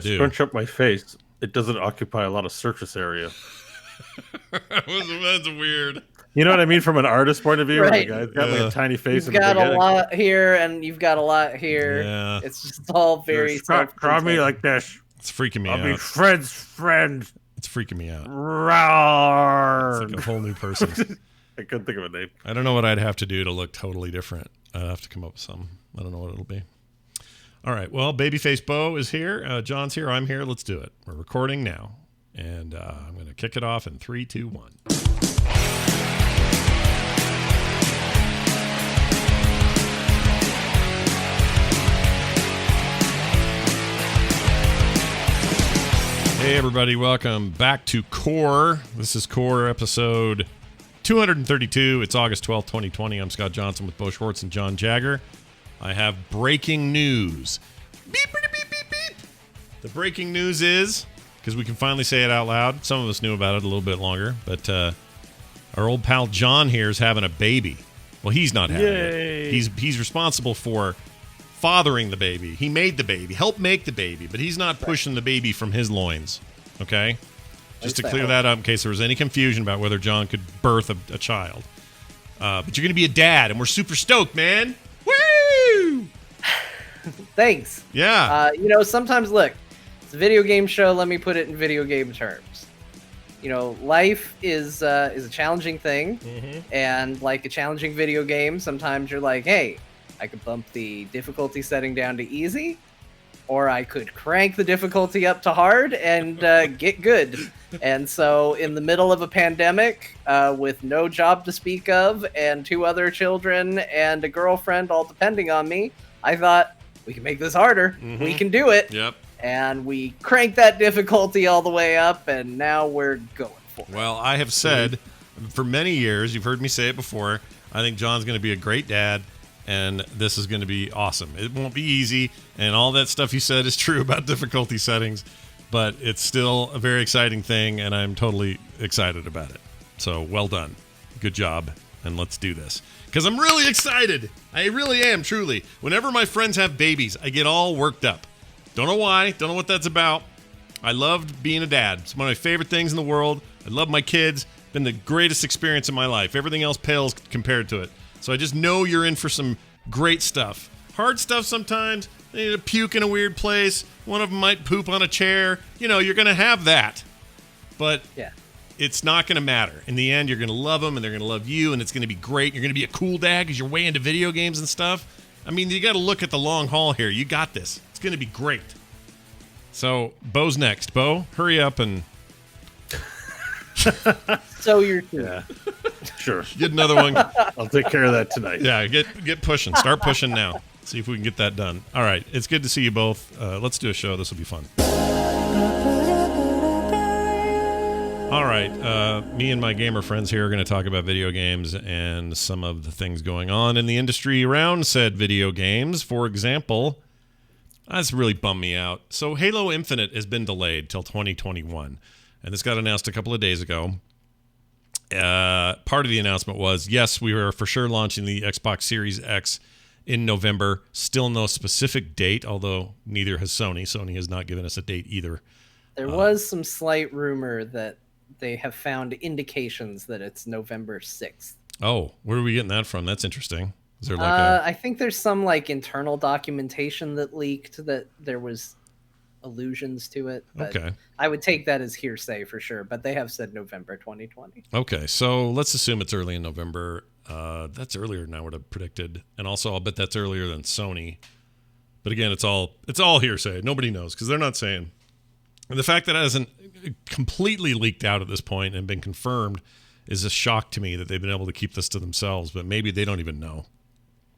to do. Scrunch up my face, it doesn't occupy a lot of surface area. That's weird. You know what I mean from an artist point of view? Right. The guy's got like a tiny face. You've got a lot here, and you've got a lot here. Yeah. It's just all very Draw me like this. It's freaking me out. I'll be Fred's friend. It's freaking me out. Rawr. It's like a whole new person. I couldn't think of a name. I don't know what I'd have to do to look totally different. I'd have to come up with some. I don't know what it'll be. All right. Well, Babyface Bo is here. John's here. I'm here. Let's do it. We're recording now. And I'm going to kick it off in 3, 2, 1. Hey, everybody. Welcome back to Core. This is Core episode 232. It's August 12th, 2020. I'm Scott Johnson with Bo Schwartz and John Jagger. I have breaking news. Beep, beep, beep, beep, beep. The breaking news is, because we can finally say it out loud. Some of us knew about it a little bit longer, but our old pal John here is having a baby. Well, he's not having it. He's responsible for fathering the baby. He made the baby, helped make the baby, but he's not pushing the baby from his loins. Okay? Just to clear that up in case there was any confusion about whether John could birth a child. But you're going to be a dad, and we're super stoked, man. Woo! Thanks. Yeah. Sometimes, look, it's a video game show. Let me put it in video game terms. Life is a challenging thing, and like a challenging video game, sometimes you're like, hey, I could bump the difficulty setting down to easy, or I could crank the difficulty up to hard and get good. And so in the middle of a pandemic, with no job to speak of, and 2 other children and a girlfriend all depending on me, I thought, we can make this harder. We can do it. Yep. And we cranked that difficulty all the way up, and now we're going for it. Well, I have said for many years, you've heard me say it before, I think John's going to be a great dad, and this is going to be awesome. It won't be easy, and all that stuff you said is true about difficulty settings, but it's still a very exciting thing, and I'm totally excited about it. So, well done. Good job, and let's do this. Because I'm really excited. I really am, truly. Whenever my friends have babies, I get all worked up. Don't know why. Don't know what that's about. I loved being a dad. It's one of my favorite things in the world. I love my kids. Been the greatest experience in my life. Everything else pales compared to it. So I just know you're in for some great stuff. Hard stuff sometimes. They need to puke in a weird place. One of them might poop on a chair. You're going to have that. But it's not going to matter. In the end, you're going to love them, and they're going to love you, and it's going to be great. You're going to be a cool dad because you're way into video games and stuff. I mean, you got to look at the long haul here. You got this. It's going to be great. So, Bo's next. Bo, hurry up and... So you're too. Yeah, sure. Get another one. I'll take care of that tonight. Yeah, get pushing. Start pushing now. See if we can get that done. All right, it's good to see you both. Let's do a show. This will be fun. All right, me and my gamer friends here are going to talk about video games and some of the things going on in the industry around said video games. For example, that's really bummed me out. So Halo Infinite has been delayed till 2021. And this got announced a couple of days ago. Part of the announcement was, yes, we are for sure launching the Xbox Series X in November. Still no specific date, although neither has Sony. Sony has not given us a date either. There was some slight rumor that they have found indications that it's November 6th. Oh, where are we getting that from? That's interesting. Is there I think there's some internal documentation that leaked that there was allusions to it. But okay. I would take that as hearsay for sure, but they have said November 2020. Okay, so let's assume it's early in November. That's earlier than I would have predicted, and also I'll bet that's earlier than Sony. But again, it's all hearsay. Nobody knows because they're not saying. And the fact that it hasn't completely leaked out at this point and been confirmed is a shock to me that they've been able to keep this to themselves. But maybe they don't even know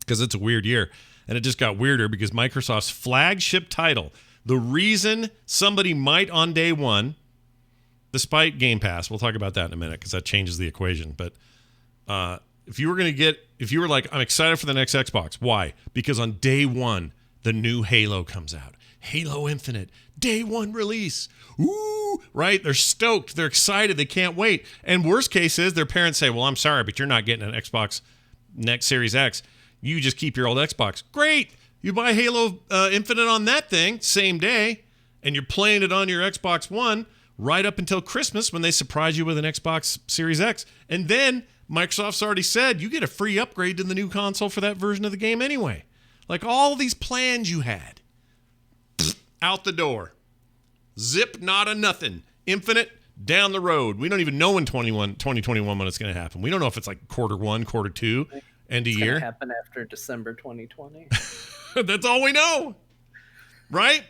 because it's a weird year, and it just got weirder because Microsoft's flagship title. The reason somebody might on day one, despite Game Pass, we'll talk about that in a minute because that changes the equation. But if you were like, I'm excited for the next Xbox. Why? Because on day one, the new Halo comes out. Halo Infinite, day one release. Ooh, right? They're stoked. They're excited. They can't wait. And worst case is their parents say, well, I'm sorry, but you're not getting an Xbox next Series X. You just keep your old Xbox. Great. You buy Halo Infinite on that thing, same day, and you're playing it on your Xbox One right up until Christmas when they surprise you with an Xbox Series X. And then Microsoft's already said you get a free upgrade to the new console for that version of the game anyway. Like all these plans you had, out the door. Zip, not a nothing. Infinite, down the road. We don't even know in 2021 when it's going to happen. We don't know if it's like Q1, Q2, end of year. It's happen after December 2020. That's all we know. Right?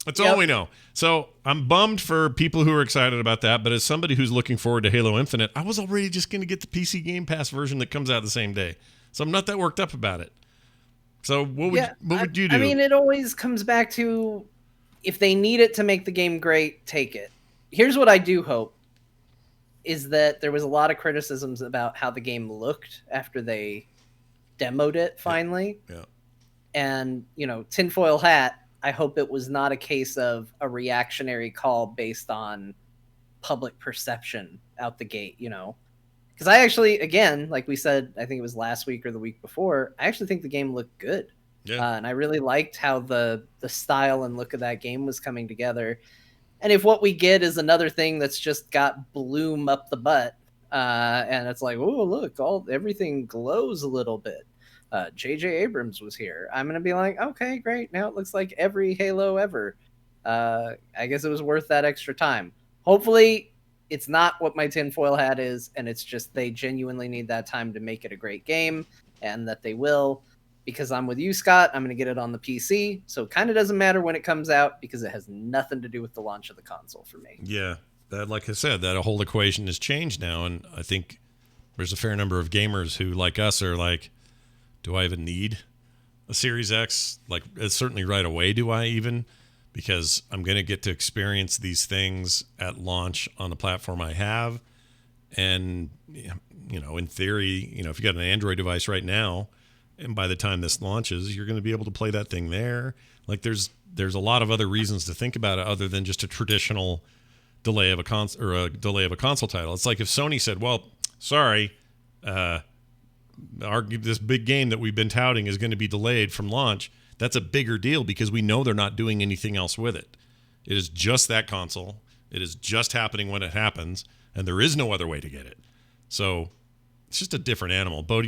That's all we know. So I'm bummed for people who are excited about that, but as somebody who's looking forward to Halo Infinite, I was already just going to get the PC Game Pass version that comes out the same day. So I'm not that worked up about it. So what would you do? I mean, it always comes back to if they need it to make the game great, take it. Here's what I do hope is that there was a lot of criticisms about how the game looked after they demoed it finally. Yeah. And, tinfoil hat, I hope it was not a case of a reactionary call based on public perception out the gate, Because I actually, again, like we said, I think it was last week or the week before, I actually think the game looked good. Yeah. And I really liked how the style and look of that game was coming together. And if what we get is another thing that's just got bloom up the butt, and it's like, oh, look, everything glows a little bit. J.J. Abrams was here. I'm going to be like, okay, great. Now it looks like every Halo ever. I guess it was worth that extra time. Hopefully it's not what my tinfoil hat is, and it's just they genuinely need that time to make it a great game, and that they will, because I'm with you, Scott. I'm going to get it on the PC, so it kind of doesn't matter when it comes out because it has nothing to do with the launch of the console for me. Yeah, that, like I said, that whole equation has changed now, and I think there's a fair number of gamers who, like us, are like, do I even need a Series X? Like, it's certainly right away, do I even? Because I'm going to get to experience these things at launch on the platform I have. And, in theory, if you got an Android device right now, and by the time this launches, you're going to be able to play that thing there. Like, there's a lot of other reasons to think about it other than just a traditional delay of a console title. It's like if Sony said, well, sorry, this big game that we've been touting is going to be delayed from launch. That's a bigger deal because we know they're not doing anything else with it. It is just that console. It is just happening when it happens, and there is no other way to get it. So it's just a different animal. Bo,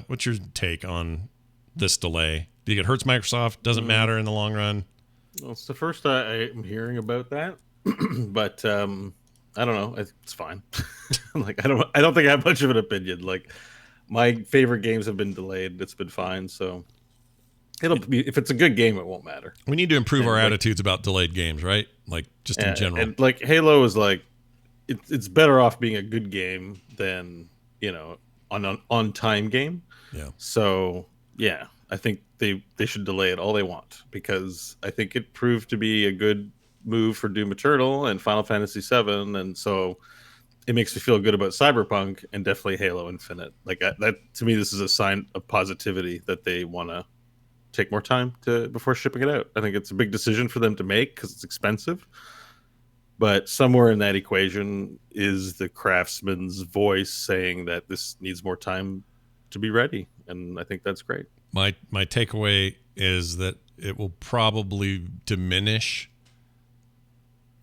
what's your take on this delay? Do you think it hurts Microsoft? Doesn't matter in the long run? Well, it's the first I'm hearing about that, but I don't know. It's fine. Like I don't think I have much of an opinion. Like my favorite games have been delayed. It's been fine. So it'll be, if it's a good game, it won't matter. We need to improve our attitudes about delayed games, right? Like just in general. And like Halo is like, it's better off being a good game than on time game. Yeah. So yeah, I think they should delay it all they want because I think it proved to be a good move for Doom Eternal and Final Fantasy VII, and so it makes me feel good about Cyberpunk and definitely Halo Infinite. Like that to me, this is a sign of positivity that they want to take more time before shipping it out. I think it's a big decision for them to make because it's expensive. But somewhere in that equation is the craftsman's voice saying that this needs more time to be ready, and I think that's great. My takeaway is that it will probably diminish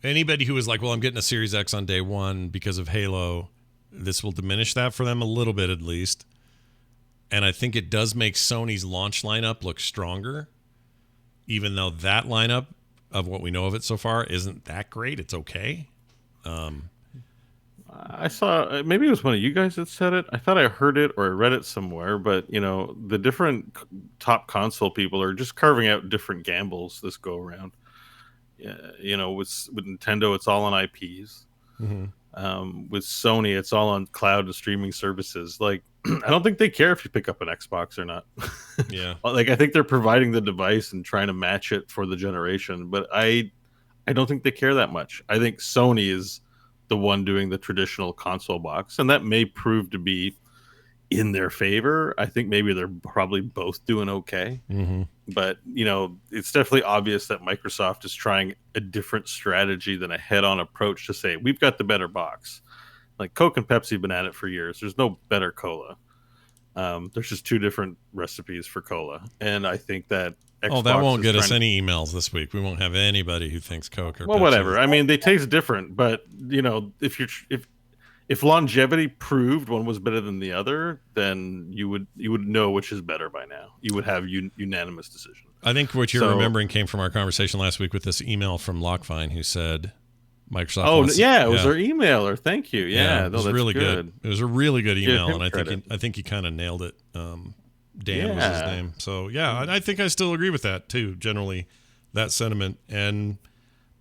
anybody who is like, well, I'm getting a Series X on day one because of Halo. This will diminish that for them a little bit at least. And I think it does make Sony's launch lineup look stronger, even though that lineup of what we know of it so far isn't that great. It's okay. I saw, maybe it was one of you guys that said it. I thought I heard it or I read it somewhere, but the different top console people are just carving out different gambles this go around. Yeah, with Nintendo, it's all on IPs. Mm-hmm. With Sony, it's all on cloud and streaming services. Like, I don't think they care if you pick up an Xbox or not. Yeah. Like, I think they're providing the device and trying to match it for the generation, but I don't think they care that much. I think Sony is the one doing the traditional console box, and that may prove to be in their favor. I think maybe they're probably both doing okay. Mm-hmm. But, it's definitely obvious that Microsoft is trying a different strategy than a head-on approach to say, we've got the better box. Like Coke and Pepsi have been at it for years. There's no better cola. There's just two different recipes for cola, and I think that Xbox that won't is get us trying any emails this week. We won't have anybody who thinks Coke or well, Pepsi whatever. is- I mean, they taste different, but if longevity proved one was better than the other, then you would know which is better by now. You would have unanimous decision. I think what you're So- remembering came from our conversation last week with this email from Lockvine who said Microsoft. Oh wants- yeah, it was their emailer. Thank you. Yeah, it was really good. It was a really good Give email, him and credit. I think he kind of nailed it. Dan was his Yeah. name. So yeah, I think I still agree with that too. Generally, that sentiment, and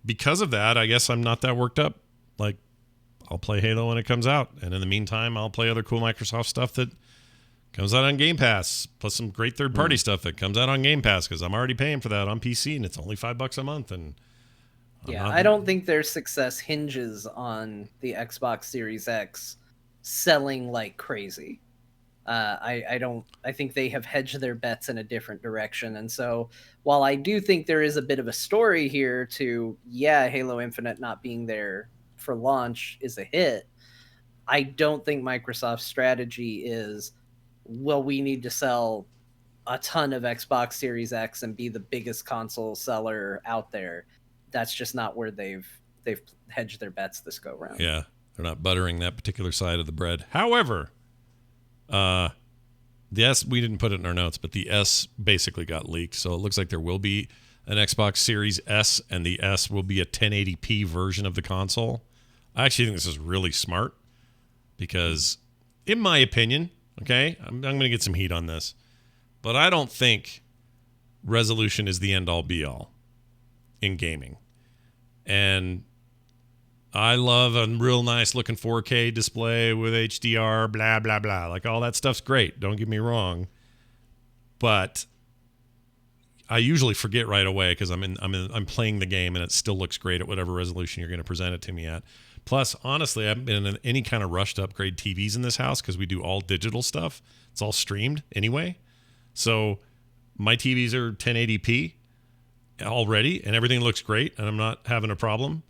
because of that, I guess I'm not that worked up. Like, I'll play Halo when it comes out, and in the meantime, I'll play other cool Microsoft stuff that comes out on Game Pass, plus some great third-party stuff that comes out on Game Pass because I'm already paying for that on PC, and it's only $5 a month. And I don't think their success hinges on the Xbox Series X selling like crazy. I don't. I think they have hedged their bets in a different direction, and so while I do think there is a bit of a story here to Halo Infinite not being there for launch is a hit, I don't think Microsoft's strategy is, well, we need to sell a ton of Xbox Series X and be the biggest console seller out there. That's just not where they've hedged their bets this go round. Yeah, they're not buttering that particular side of the bread. However, the S, we didn't put it in our notes, but the S basically got leaked. So it looks like there will be an Xbox Series S, and the S will be a 1080p version of the console. I actually think this is really smart because, in my opinion, okay, I'm going to get some heat on this, but I don't think resolution is the end-all be-all in gaming. And I love a real nice looking 4K display with HDR, blah, blah, blah. Like, all that stuff's great. Don't get me wrong. But I usually forget right away because I'm playing the game and it still looks great at whatever resolution you're going to present it to me at. Plus, honestly, I haven't been in any kind of rush to upgrade TVs in this house because we do all digital stuff. It's all streamed anyway. So my TVs are 1080p already and everything looks great and I'm not having a problem.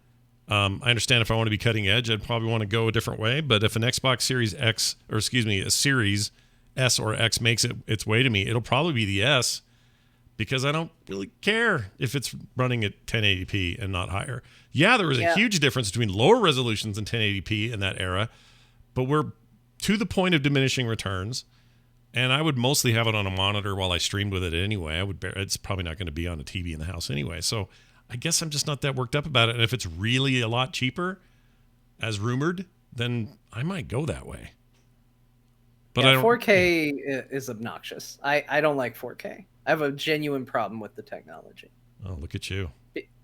I understand if I want to be cutting edge, I'd probably want to go a different way. But if an Xbox Series X, or excuse me, a Series S or X makes its way to me, it'll probably be the S because I don't really care if it's running at 1080p and not higher. Yeah, there was a huge difference between lower resolutions and 1080p in that era, but we're to the point of diminishing returns. And I would mostly have it on a monitor while I streamed with it anyway. It's probably not going to be on a TV in the house anyway. So I guess I'm just not that worked up about it. And if it's really a lot cheaper, as rumored, then I might go that way. But 4K is obnoxious. I don't like 4K. I have a genuine problem with the technology. Oh, look at you.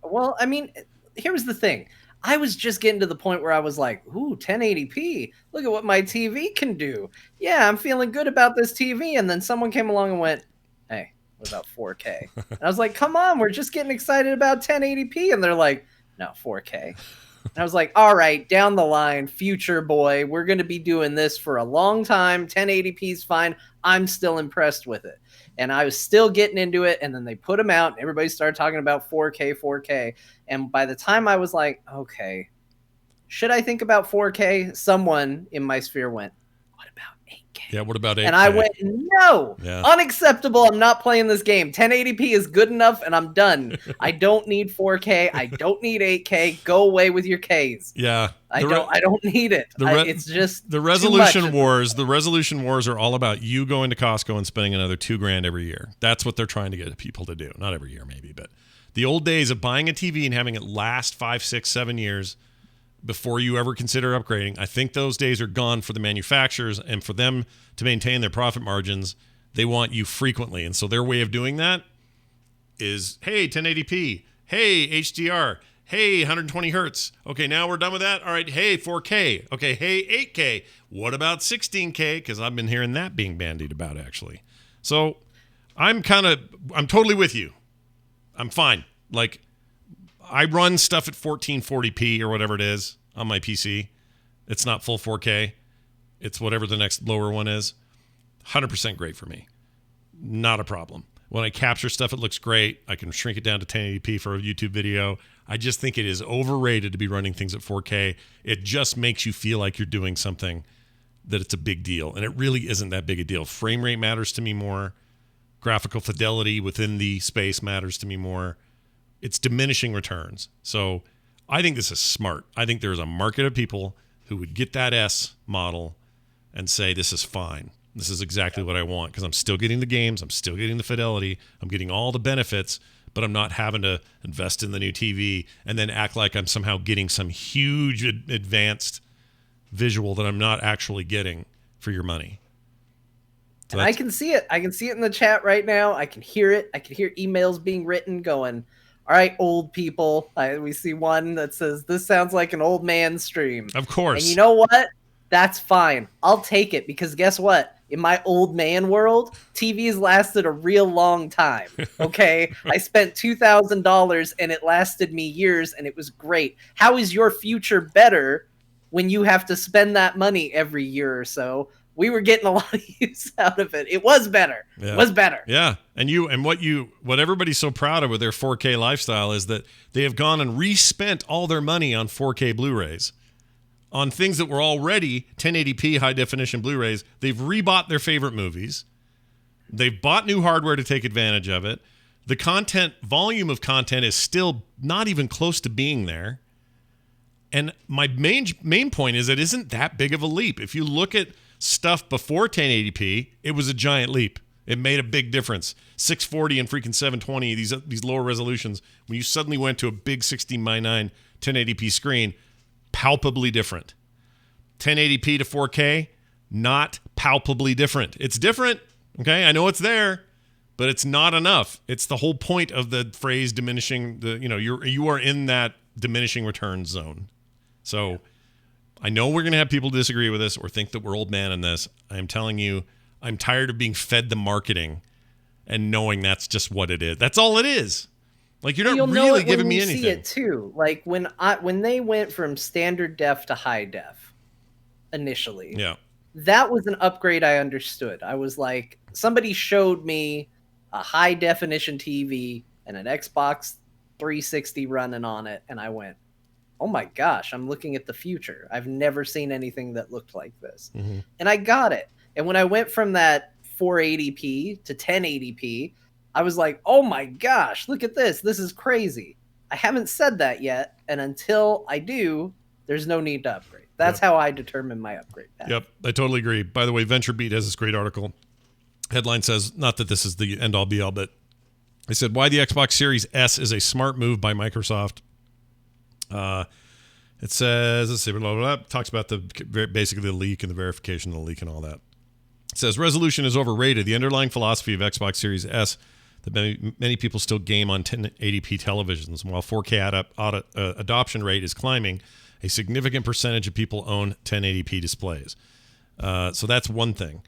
Well, I mean, here's the thing. I was just getting to the point where I was like, ooh, 1080p. Look at what my TV can do. Yeah, I'm feeling good about this TV. And then someone came along and went, hey, what about 4K? And I was like, come on, we're just getting excited about 1080p. And they're like, no, 4K. And I was like, all right, down the line, future boy, we're going to be doing this for a long time. 1080p is fine. I'm still impressed with it. And I was still getting into it. And then they put them out and everybody started talking about 4K. And by the time I was like, okay, should I think about 4K? Someone in my sphere went, what about 8K? Yeah, what about 8K? And I went, no, unacceptable. I'm not playing this game. 1080p is good enough and I'm done. I don't need 4K. I don't need 8K. Go away with your Ks. Yeah. I don't need it. It's just the resolution wars. The resolution wars are all about you going to Costco and spending another $2,000 every year. That's what they're trying to get people to do. Not every year, maybe, but the old days of buying a TV and having it last 5, 6, 7 years before you ever consider upgrading. I think those days are gone for the manufacturers, and for them to maintain their profit margins, they want you frequently. And so their way of doing that is, hey, 1080p, hey, HDR, hey, 120 hertz. Okay, now we're done with that. All right, hey, 4K. Okay, hey, 8K. What about 16K? Because I've been hearing that being bandied about, actually. So I'm totally with you. I'm fine. Like, I run stuff at 1440p or whatever it is on my PC. It's not full 4K. It's whatever the next lower one is. 100% great for me. Not a problem. When I capture stuff, it looks great. I can shrink it down to 1080p for a YouTube video. I just think it is overrated to be running things at 4K. It just makes you feel like you're doing something that it's a big deal. And it really isn't that big a deal. Frame rate matters to me more. Graphical fidelity within the space matters to me more. It's diminishing returns. So I think this is smart. I think there's a market of people who would get that S model and say, this is fine. This is exactly what I want, because I'm still getting the games. I'm still getting the fidelity. I'm getting all the benefits, but I'm not having to invest in the new TV and then act like I'm somehow getting some huge advanced visual that I'm not actually getting for your money. So and I can see it. I can see it in the chat right now. I can hear it. I can hear emails being written going, all right, old people. We see one that says, this sounds like an old man stream. Of course. And you know what? That's fine. I'll take it, because guess what? In my old man world, TV's lasted a real long time. Okay? I spent $2,000 and it lasted me years and it was great. How is your future better when you have to spend that money every year or so? We were getting a lot of use out of it. It was better. Yeah. It was better. Yeah. And what everybody's so proud of with their 4K lifestyle is that they have gone and respent all their money on 4K Blu-rays. On things that were already 1080p high definition Blu-rays. They've rebought their favorite movies. They've bought new hardware to take advantage of it. The volume of content is still not even close to being there. And my main point is it isn't that big of a leap. If you look at stuff before 1080p, it was a giant leap. It made a big difference. 640 and freaking 720, these lower resolutions, when you suddenly went to a big 16:9 1080p screen, palpably different. 1080p to 4K, not palpably different. It's different, okay? I know it's there, but it's not enough. It's the whole point of the phrase diminishing, you are in that diminishing return zone. So I know we're going to have people disagree with us or think that we're old man in this. I am telling you, I'm tired of being fed the marketing and knowing that's just what it is. That's all it is. Like, you're not really giving me anything. You'll see it too. Like when they went from standard def to high def initially. Yeah. That was an upgrade I understood. I was like, somebody showed me a high definition TV and an Xbox 360 running on it, and I went, oh my gosh, I'm looking at the future. I've never seen anything that looked like this. Mm-hmm. And I got it. And when I went from that 480p to 1080p, I was like, oh my gosh, look at this. This is crazy. I haven't said that yet. And until I do, there's no need to upgrade. That's how I determine my upgrade path. Yep, I totally agree. By the way, VentureBeat has this great article. Headline says, not that this is the end-all be-all, but they said, why the Xbox Series S is a smart move by Microsoft. It says, let's see, blah, blah, blah, talks about basically the leak and the verification of the leak and all that. It says, resolution is overrated. The underlying philosophy of Xbox Series S that many people still game on 1080p televisions. While 4K adoption rate is climbing, a significant percentage of people own 1080p displays. So that's one thing.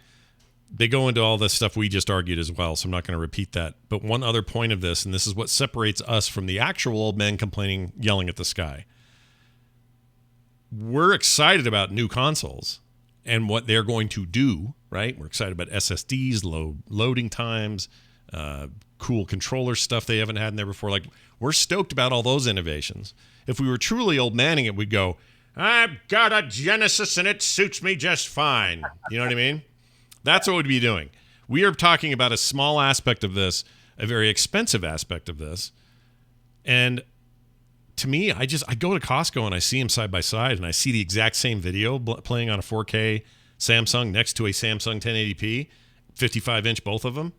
They go into all this stuff we just argued as well, so I'm not going to repeat that. But one other point of this, and this is what separates us from the actual old men complaining, yelling at the sky. We're excited about new consoles and what they're going to do, right? We're excited about SSDs, loading times, cool controller stuff they haven't had in there before. Like, we're stoked about all those innovations. If we were truly old manning it, we'd go, I've got a Genesis and it suits me just fine. You know what I mean? That's what we'd be doing. We are talking about a small aspect of this, a very expensive aspect of this. And to me, I go to Costco and I see them side by side and I see the exact same video playing on a 4K Samsung next to a Samsung 1080p, 55-inch, both of them.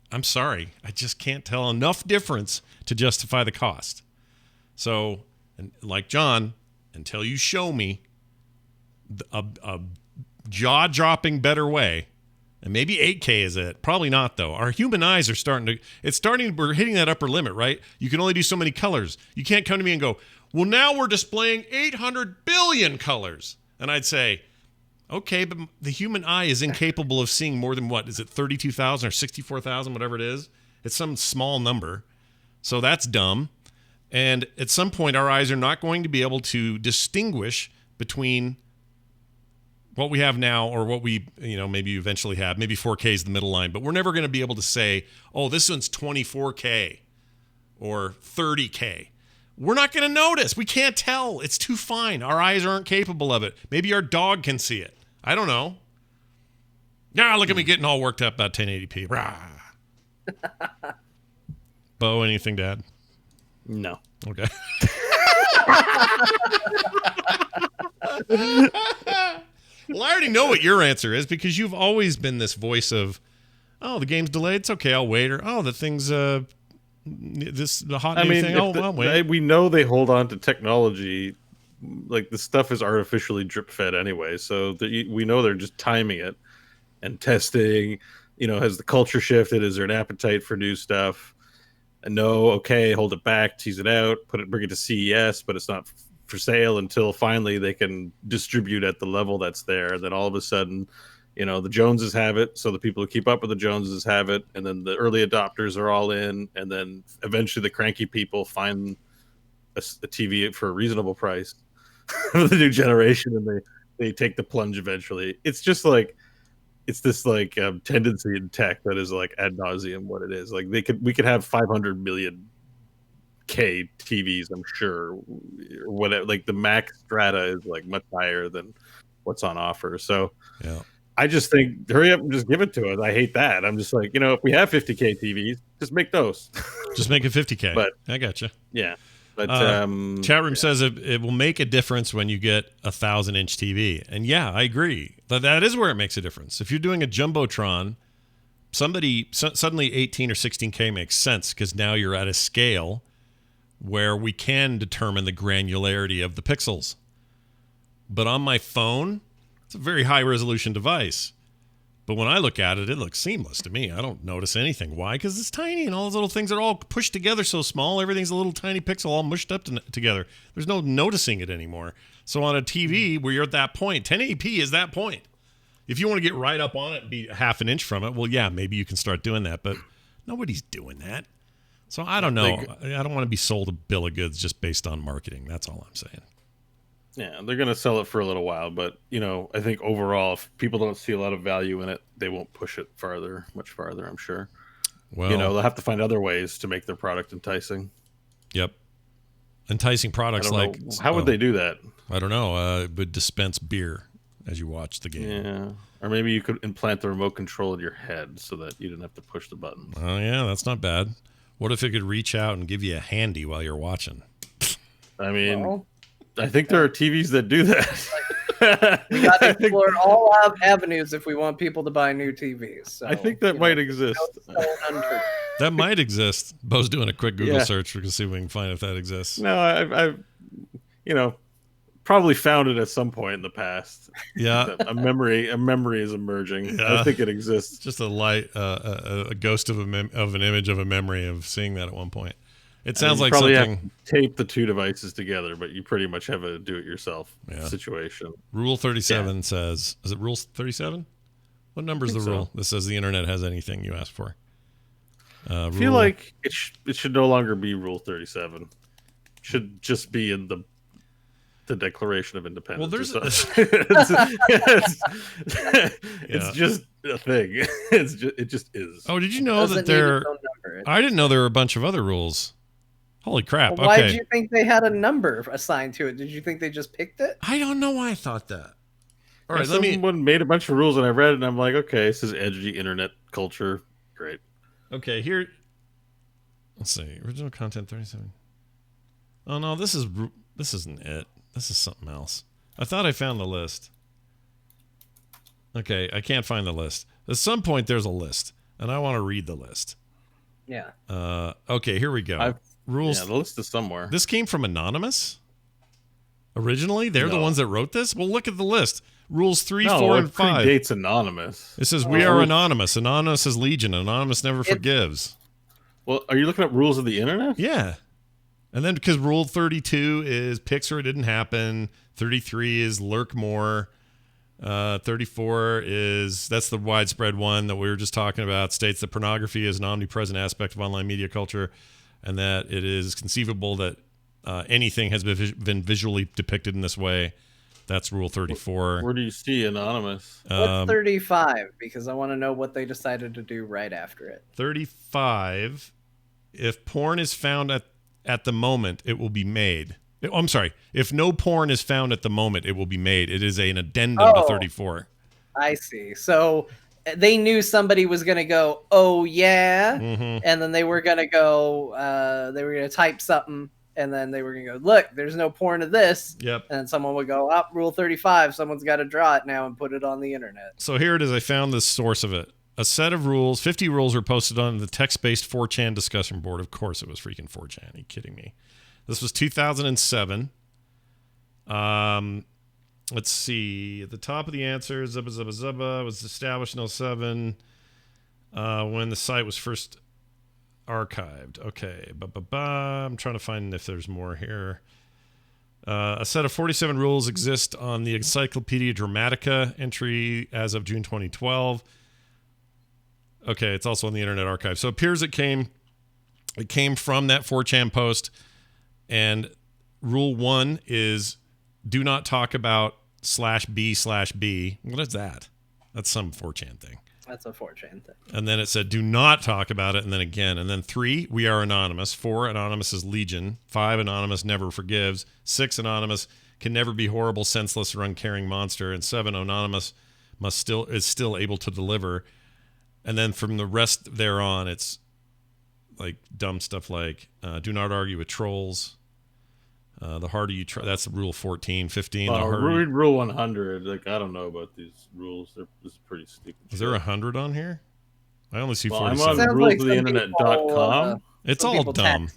I'm sorry. I just can't tell enough difference to justify the cost. So, and like John, until you show me a jaw-dropping better way, and maybe 8K is it. Probably not, though. Our human eyes are we're hitting that upper limit, right? You can only do so many colors. You can't come to me and go, well, now we're displaying 800 billion colors. And I'd say, okay, but the human eye is incapable of seeing more than what? Is it 32,000 or 64,000, whatever it is? It's some small number. So that's dumb. And at some point, our eyes are not going to be able to distinguish between what we have now or what we, maybe eventually have. Maybe 4K is the middle line, but we're never going to be able to say, oh, this one's 24K or 30K. We're not going to notice. We can't tell. It's too fine. Our eyes aren't capable of it. Maybe our dog can see it. I don't know. Yeah, look at me getting all worked up about 1080p. Rah. Bo, anything to add? No. Okay. Well, I already know what your answer is because you've always been this voice of, oh, the game's delayed. It's okay. I'll wait. Or, oh, the thing's the hot new thing. Oh, I'll wait. We know they hold on to technology. Like the stuff is artificially drip fed anyway. So we know they're just timing it and testing. Has the culture shifted? Is there an appetite for new stuff? And no, okay, hold it back, tease it out, bring it to CES, but it's not for sale until finally they can distribute at the level that's there. Then all of a sudden, the Joneses have it, so the people who keep up with the Joneses have it, and then the early adopters are all in, and then eventually the cranky people find a TV for a reasonable price for the new generation, and they take the plunge eventually. It's just like it's this tendency in tech that is like ad nauseum what it is. Like we could have 500 million K TVs, I'm sure, or whatever. Like the max strata is like much higher than what's on offer. So yeah, I just think hurry up and just give it to us. I hate that. I'm just like, if we have 50K TVs, just make those. Just make it 50K. But I gotcha. Yeah. But chat room says it will make a difference when you get a 1,000-inch TV, and yeah, I agree. That is where it makes a difference. If you're doing a jumbotron, suddenly 18 or 16K makes sense because now you're at a scale where we can determine the granularity of the pixels. But on my phone, it's a very high resolution device. But when I look at it, it looks seamless to me. I don't notice anything. Why? Because it's tiny and all those little things are all pushed together so small. Everything's a little tiny pixel all mushed up together. There's no noticing it anymore. So on a TV where you're at that point, 1080p is that point. If you want to get right up on it and be half an inch from it, well, yeah, maybe you can start doing that. But nobody's doing that. So I don't know. I don't want to be sold a bill of goods just based on marketing. That's all I'm saying. Yeah, they're going to sell it for a little while, but I think overall, if people don't see a lot of value in it, they won't push it much farther. I'm sure. Well, they'll have to find other ways to make their product enticing. Yep, enticing products like how would they do that? I don't know. It would dispense beer as you watch the game. Yeah, or maybe you could implant the remote control in your head so that you didn't have to push the buttons. Oh yeah, that's not bad. What if it could reach out and give you a handy while you're watching? I mean. I think there are TVs that do that. We got to explore all avenues if we want people to buy new TVs. So, I think that might exist. That might exist. Bo's doing a quick Google search. We can see if we can find if that exists. No, I've probably found it at some point in the past. Yeah, a memory is emerging. Yeah. I think it exists. Just a light, a ghost of an image of a memory of seeing that at one point. It sounds like probably something. Have to tape the two devices together, but you pretty much have a do-it-yourself situation. Rule 37 says, is it Rule 37? What number is the rule that says the internet has anything you ask for? I feel like it should no longer be Rule 37. It should just be in the Declaration of Independence. Well, it's just a thing. It just is. Oh, did you know that I didn't know there were a bunch of other rules. Holy crap. Well, why did you think they had a number assigned to it? Did you think they just picked it? I don't know why I thought that. All right, someone made a bunch of rules and I read it and I'm like, okay, this is edgy internet culture. Great. Okay, here. Let's see. Original content 37. Oh, no, this isn't it. This is something else. I thought I found the list. Okay, I can't find the list. At some point, there's a list, and I want to read the list. Yeah. Okay, here we go. Rules. Yeah, the list is somewhere. This came from Anonymous? Originally? They're the ones that wrote this? Well, look at the list. Rules 3, 4, and 5. Predates Anonymous. It says, we are anonymous. Anonymous is legion. Anonymous never forgives. Well, are you looking up rules of the internet? Yeah. And then because Rule 32 is Pixar didn't happen. 33 is lurk more. 34 is, that's the widespread one that we were just talking about, states that pornography is an omnipresent aspect of online media culture and that it is conceivable that anything has been visually depicted in this way. That's Rule 34. Where do you see Anonymous? What's 35? Because I want to know what they decided to do right after it. 35, if porn is found at the moment, it will be made. I'm sorry. If no porn is found at the moment, it will be made. It is an addendum to 34. I see. So they knew somebody was going to go, oh, yeah. And then they were going to go, they were going to type something. And then they were going to go, look, there's no porn of this. Yep. And then someone would go, up, Rule 35. Someone's got to draw it now and put it on the internet. So here it is. I found the source of it. A set of rules, 50 rules were posted on the text-based 4chan discussion board. Of course it was freaking 4chan. Are you kidding me? This was 2007. Let's see. At the top of the answer, Zubba Zubba Zubba was established in 07 when the site was first archived. Okay. I'm trying to find if there's more here. A set of 47 rules exist on the Encyclopedia Dramatica entry as of June 2012. Okay, it's also on the Internet Archive. So it appears it came from that 4chan post, and rule 1 is do not talk about /B/B. What is that? That's some 4chan thing. That's a 4chan thing. And then it said do not talk about it, and then again. And then 3, we are anonymous. 4, anonymous is legion. 5, anonymous never forgives. 6, anonymous can never be horrible, senseless, or uncaring monster. And 7, anonymous is still able to deliver. And then from the rest thereon, it's like dumb stuff like do not argue with trolls. The harder you try, that's rule 14, 15. Read rule 100. Like, I don't know about these rules. This is pretty stupid. Is there 100 on here? I only see 47. I'm on rulesoftheinternet.com. It's all dumb.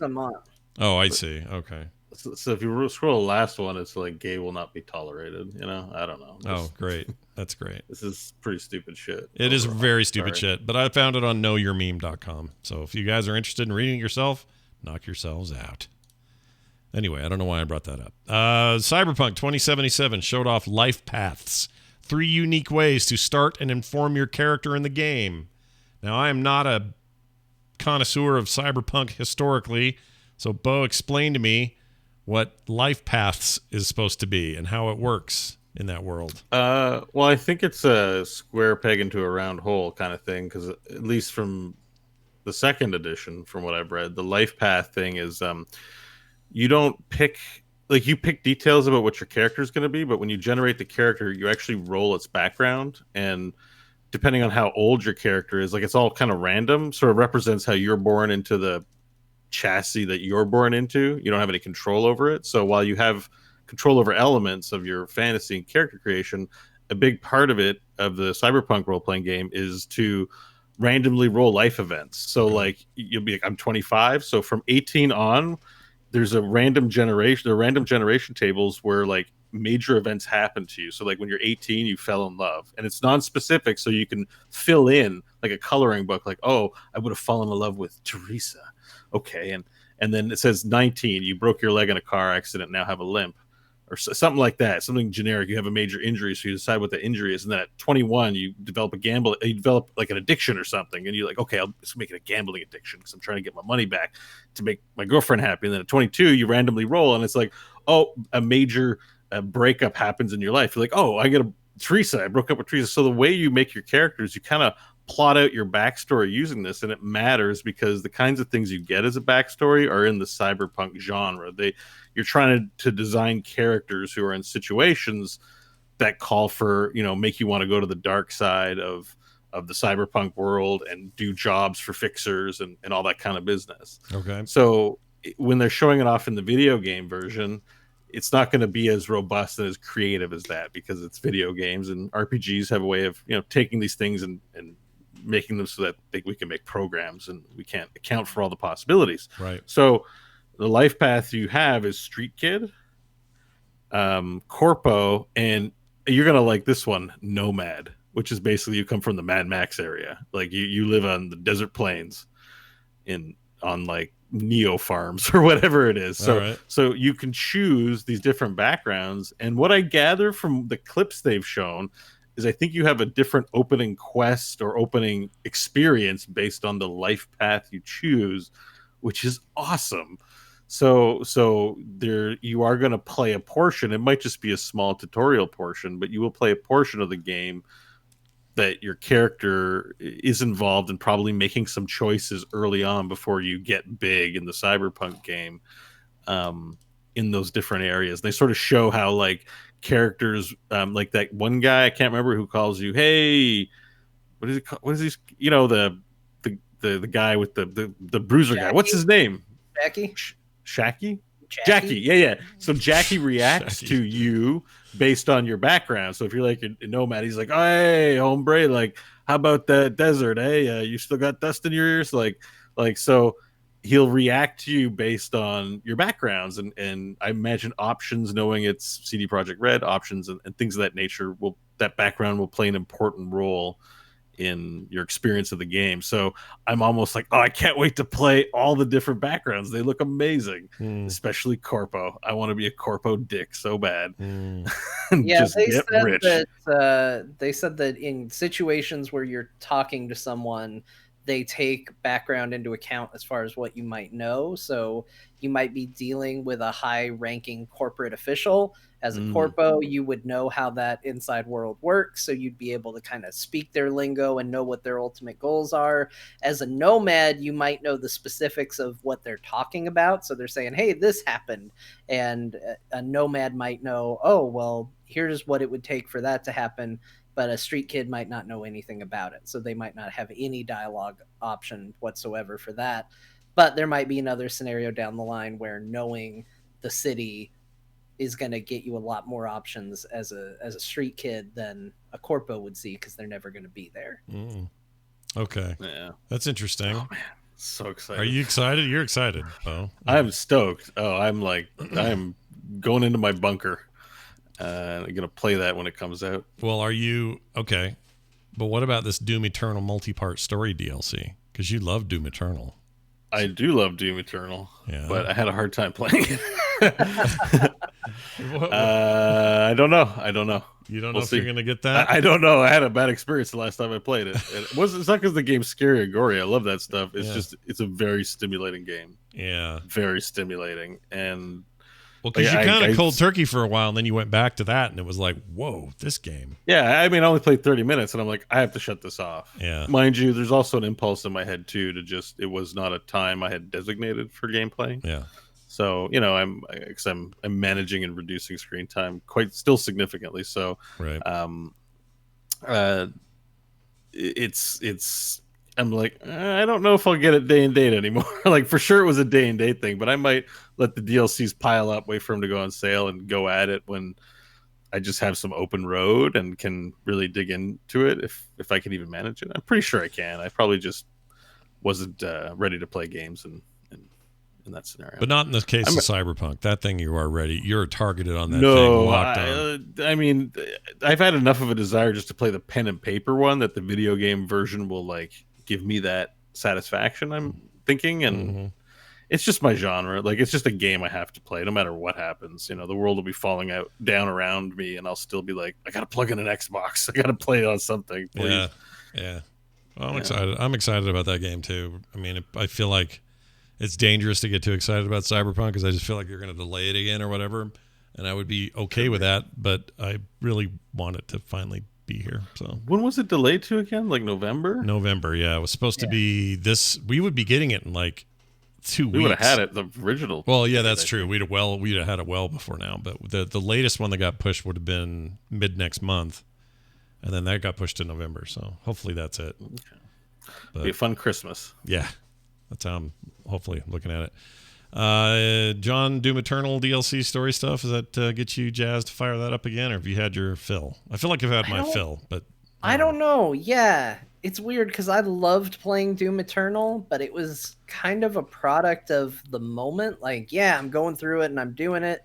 Oh, I But- see. Okay. So if you scroll the last one, it's like gay will not be tolerated. You know, I don't know. Oh, great. That's great. This is pretty stupid shit. It is very stupid Sorry. shit, but I found it on knowyourmeme.com. So if you guys are interested in reading it yourself, knock yourselves out. Anyway, I don't know why I brought that up. Cyberpunk 2077 showed off life paths, 3 unique ways to start and inform your character in the game. Now, I am not a connoisseur of Cyberpunk historically, so Bo, explain to me what life paths is supposed to be and how it works in that world. Well, I think it's a square peg into a round hole kind of thing, because at least from the second edition, from what I've read, the life path thing is you don't pick, like, you pick details about what your character is going to be, but when you generate the character, you actually roll its background, and depending on how old your character is, like, it's all kind of random, sort of represents how you're born into the chassis that you're born into. You don't have any control over it. So while you have control over elements of your fantasy and character creation, a big part of it, of the Cyberpunk role-playing game, is to randomly roll life events. So like, you'll be like, I'm 25, so from 18 on, there's a random generation, there are random generation tables where like major events happen to you. So like when you're 18, you fell in love, and it's non-specific, so you can fill in like a coloring book, like, oh, I would have fallen in love with Teresa. Okay, and then it says 19, you broke your leg in a car accident, now have a limp, or something like that, something generic. You have a major injury, so you decide what the injury is, and then at 21, you develop like an addiction or something, and you're like, okay, I'll just make it a gambling addiction because I'm trying to get my money back to make my girlfriend happy. And then at 22, you randomly roll, and it's like, oh, a major breakup happens in your life. You're like, oh, I broke up with Teresa. So the way you make your characters, you kind of plot out your backstory using this, and it matters because the kinds of things you get as a backstory are in the cyberpunk genre. You're trying to design characters who are in situations that call for, make you want to go to the dark side of the cyberpunk world and do jobs for fixers and all that kind of business. Okay. So when they're showing it off in the video game version, it's not going to be as robust and as creative as that, because it's video games, and RPGs have a way of, taking these things and making them so that we can make programs, and we can't account for all the possibilities. Right. So the life path you have is Street Kid, Corpo, and you're going to like this one, Nomad, which is basically you come from the Mad Max area. Like you live on the desert plains on like Neo farms or whatever it is. So you can choose these different backgrounds. And what I gather from the clips they've shown is I think you have a different opening quest or opening experience based on the life path you choose, which is awesome. So there you are going to play a portion. It might just be a small tutorial portion, but you will play a portion of the game that your character is involved in, probably making some choices early on before you get big in the cyberpunk game, in those different areas. They sort of show how like characters, like that one guy I can't remember who calls you, hey, what is it? What is he? You know, the guy with the bruiser guy. What's Jackie? his name? Jackie? Shacky? Jackie. Yeah. So Jackie reacts Shacky. to you based on your background. So if you're like a nomad, he's like, hey, hombre, like, how about the desert? Hey, you still got dust in your ears? Like so he'll react to you based on your backgrounds, and I imagine options, knowing it's CD Projekt Red options and things of that nature, that background will play an important role in your experience of the game. So I'm almost like, oh, I can't wait to play all the different backgrounds. They look amazing, especially Corpo. I want to be a Corpo dick so bad. And Yeah, just get rich. They said that in situations where you're talking to someone, they take background into account as far as what you might know. So you might be dealing with a high-ranking corporate official. As a corpo, you would know how that inside world works, so you'd be able to kind of speak their lingo and know what their ultimate goals are. As a nomad, you might know the specifics of what they're talking about. So they're saying, hey, this happened. And a nomad might know, oh, well, here's what it would take for that to happen. But a street kid might not know anything about it. So they might not have any dialogue option whatsoever for that. But there might be another scenario down the line where knowing the city is going to get you a lot more options as a street kid than a corpo would see, because they're never going to be there. Okay. Yeah. That's interesting. Oh, man. So excited. Are you excited? You're excited, Bo. I'm stoked. Oh, I'm going into my bunker. I'm going to play that when it comes out. Well, are you okay? But what about this Doom Eternal multi-part story DLC? Because you love Doom Eternal. I do love Doom Eternal, but I had a hard time playing it. I don't know. You don't know if you're going to get that? I don't know. I had a bad experience the last time I played it. It's not because the game's scary or gory. I love that stuff. It's just, it's a very stimulating game. Yeah. Very stimulating. And well, because you kind of cold turkey for a while, and then you went back to that, and it was like, whoa, this game. Yeah, I mean, I only played 30 minutes, and I'm like, I have to shut this off. Yeah. Mind you, there's also an impulse in my head, too, to just, it was not a time I had designated for gameplay. Yeah. So, you know, I'm managing and reducing screen time still significantly. So, right. I'm like, I don't know if I'll get it day and date anymore. Like, for sure it was a day and date thing, but I might let the DLCs pile up, wait for them to go on sale, and go at it when I just have some open road and can really dig into it if I can even manage it. I'm pretty sure I can. I probably just wasn't ready to play games in that scenario. But not in the case of Cyberpunk. That thing you are ready. You're targeted on that thing. Locked on. I mean, I've had enough of a desire just to play the pen and paper one that the video game version will like give me that satisfaction, I'm thinking. And it's just my genre. Like, it's just a game I have to play no matter what happens. You know, the world will be falling down around me, and I'll still be like, I gotta plug in an Xbox. I gotta play it on something, please. Yeah. Well, I'm excited. I'm excited about that game too. I mean, I feel like it's dangerous to get too excited about Cyberpunk, because I just feel like you're going to delay it again or whatever, and I would be okay with that, but I really want it to finally be here. So when was it delayed to again? Like November? November, yeah. It was supposed to be this. We would be getting it in like 2 weeks. We would have had it, the original. Well, yeah, that's true. We'd have had it well before now, but the latest one that got pushed would have been mid next month, and then that got pushed to November. So hopefully that's it. Okay. Be a fun Christmas. Yeah. That's how I'm hopefully looking at it. John, Doom Eternal DLC story stuff, does that get you jazzed to fire that up again, or have you had your fill? I feel like I've had my fill, but I don't know. Yeah, it's weird because I loved playing Doom Eternal, but it was kind of a product of the moment. Like, yeah, I'm going through it and I'm doing it.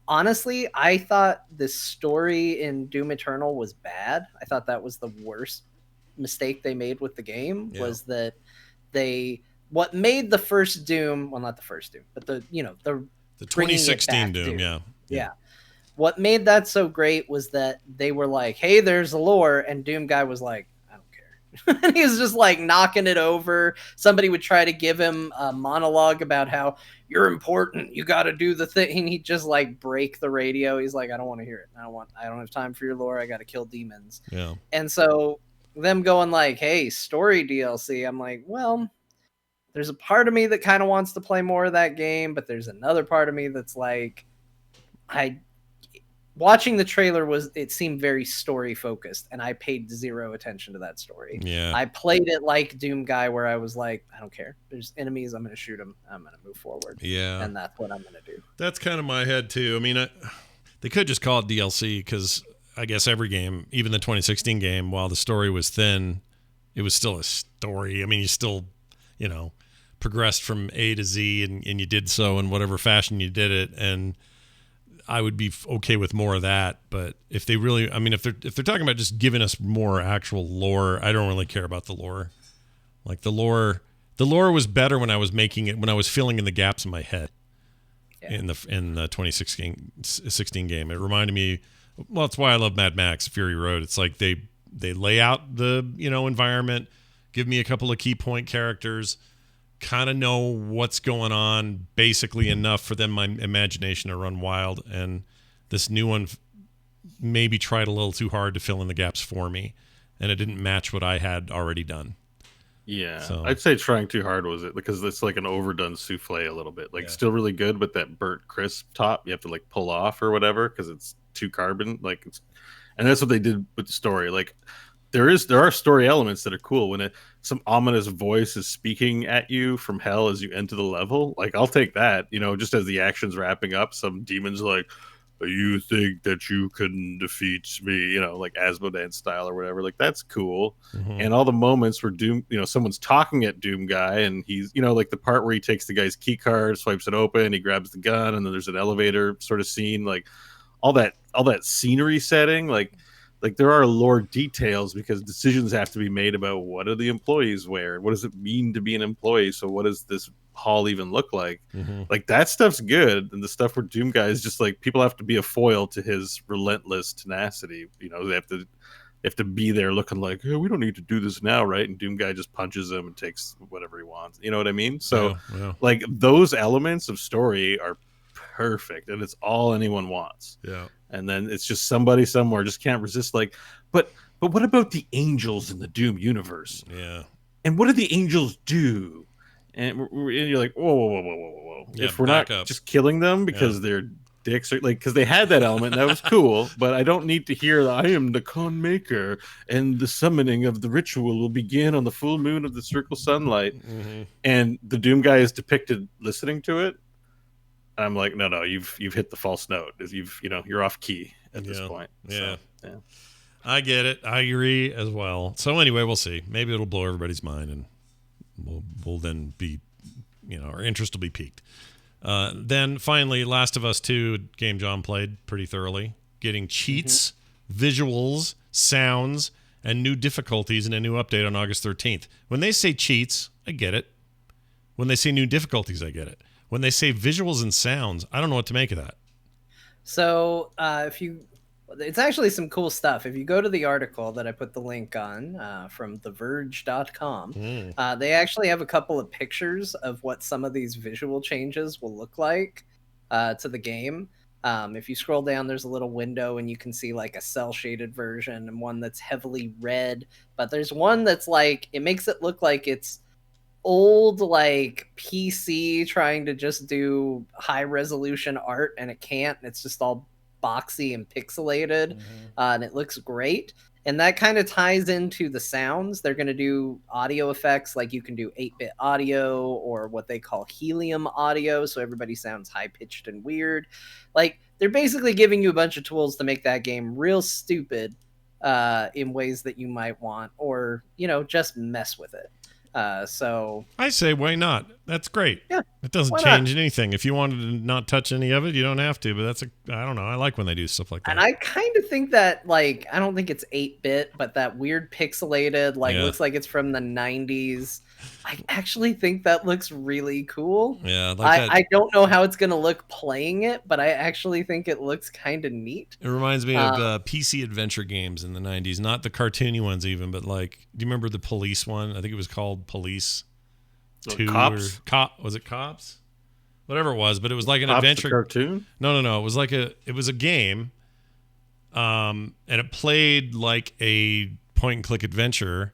Honestly, I thought the story in Doom Eternal was bad. I thought that was the worst mistake they made with the game, was that what made the first Doom, well, not the first Doom, but the 2016 Doom, yeah. What made that so great was that they were like, hey, there's a lore, and Doom guy was like, I don't care. And he was just like knocking it over. Somebody would try to give him a monologue about how you're important, you got to do the thing, and he'd just like break the radio. He's like, I don't want to hear it. I don't have time for your lore. I got to kill demons. Yeah. And so them going like, hey, story DLC, I'm like, well, there's a part of me that kind of wants to play more of that game, but there's another part of me that's like, watching the trailer it seemed very story focused, and I paid zero attention to that story. Yeah. I played it like Doom Guy, where I was like, I don't care. There's enemies. I'm going to shoot them. I'm going to move forward. Yeah. And that's what I'm going to do. That's kind of my head too. I mean, they could just call it DLC because I guess every game, even the 2016 game, while the story was thin, it was still a story. I mean, you still, progressed from A to Z, and you did so in whatever fashion you did it. And I would be okay with more of that. But if they really, I mean, if they're talking about just giving us more actual lore, I don't really care about the lore. Like the lore was better when I was making it, when I was filling in the gaps in my head. Yeah. In the 2016 game, it reminded me. Well, that's why I love Mad Max Fury Road. It's like they lay out the environment, give me a couple of key point characters, kind of know what's going on basically enough for them my imagination to run wild. And this new one maybe tried a little too hard to fill in the gaps for me, and it didn't match what I had already done. Yeah, so, I'd say trying too hard was it, because it's like an overdone souffle a little bit. Like still really good, but that burnt crisp top you have to like pull off or whatever because it's too carbon. Like and that's what they did with the story. Like there are story elements that are cool when some ominous voice is speaking at you from hell as you enter the level. Like I'll take that. Just as the action's wrapping up, some demon's like, you think that you can defeat me, like Asmodan style or whatever. Like that's cool. Mm-hmm. And all the moments where Doom, someone's talking at Doom Guy, and he's, like the part where he takes the guy's key card, swipes it open, he grabs the gun, and then there's an elevator sort of scene, like all that scenery setting, like there are lore details because decisions have to be made about what do the employees wear, what does it mean to be an employee, so what does this hall even look like? Mm-hmm. Like that stuff's good. And the stuff where Doom Guy is just like, people have to be a foil to his relentless tenacity. They have to be there looking like, hey, we don't need to do this now, right? And Doom Guy just punches him and takes whatever he wants. You know what I mean? So like those elements of story are perfect, and it's all anyone wants. Yeah. And then it's just somebody somewhere just can't resist, like, but what about the angels in the Doom universe? Yeah. And what do the angels do? And you're like, whoa. Yeah, if we're not just killing them because they're dicks, or like, because they had that element, and that was cool, but I don't need to hear I am the Khan Maker and the summoning of the ritual will begin on the full moon of the circle sunlight. Mm-hmm. And the Doom Guy is depicted listening to it. I'm like, no, you've hit the false note. You're off key at this point. Yeah. So, yeah. I get it. I agree as well. So anyway, we'll see. Maybe it'll blow everybody's mind, and we'll then be, our interest will be piqued. Then finally, Last of Us 2 game John played pretty thoroughly, getting cheats, visuals, sounds, and new difficulties in a new update on August 13th. When they say cheats, I get it. When they say new difficulties, I get it. When they say visuals and sounds, I don't know what to make of that. So it's actually some cool stuff. If you go to the article that I put the link on from TheVerge.com, they actually have a couple of pictures of what some of these visual changes will look like to the game. If you scroll down, there's a little window, and you can see like a cel-shaded version and one that's heavily red. But there's one that's like, it makes it look like it's old like PC trying to just do high resolution art, and it can't, and it's just all boxy and pixelated. And it looks great, and that kind of ties into the sounds. They're going to do audio effects, like you can do 8-bit audio or what they call helium audio, so everybody sounds high-pitched and weird. Like they're basically giving you a bunch of tools to make that game real stupid in ways that you might want, or just mess with it. So I say, why not? That's great. Yeah, it doesn't change anything. If you wanted to not touch any of it, you don't have to. But I don't know. I like when they do stuff like that. And I kind of think that, like, I don't think it's 8-bit, but that weird pixelated, like, looks like it's from the 90s. I actually think that looks really cool. Yeah, I don't know how it's gonna look playing it, but I actually think it looks kind of neat. It reminds me of PC adventure games in the 90s, not the cartoony ones even, but like, do you remember the Police one? I think it was called Police 2 Cops? Was it Cops? Whatever it was, but it was like an Cops adventure the cartoon. No. It was a game, and it played like a point and click adventure.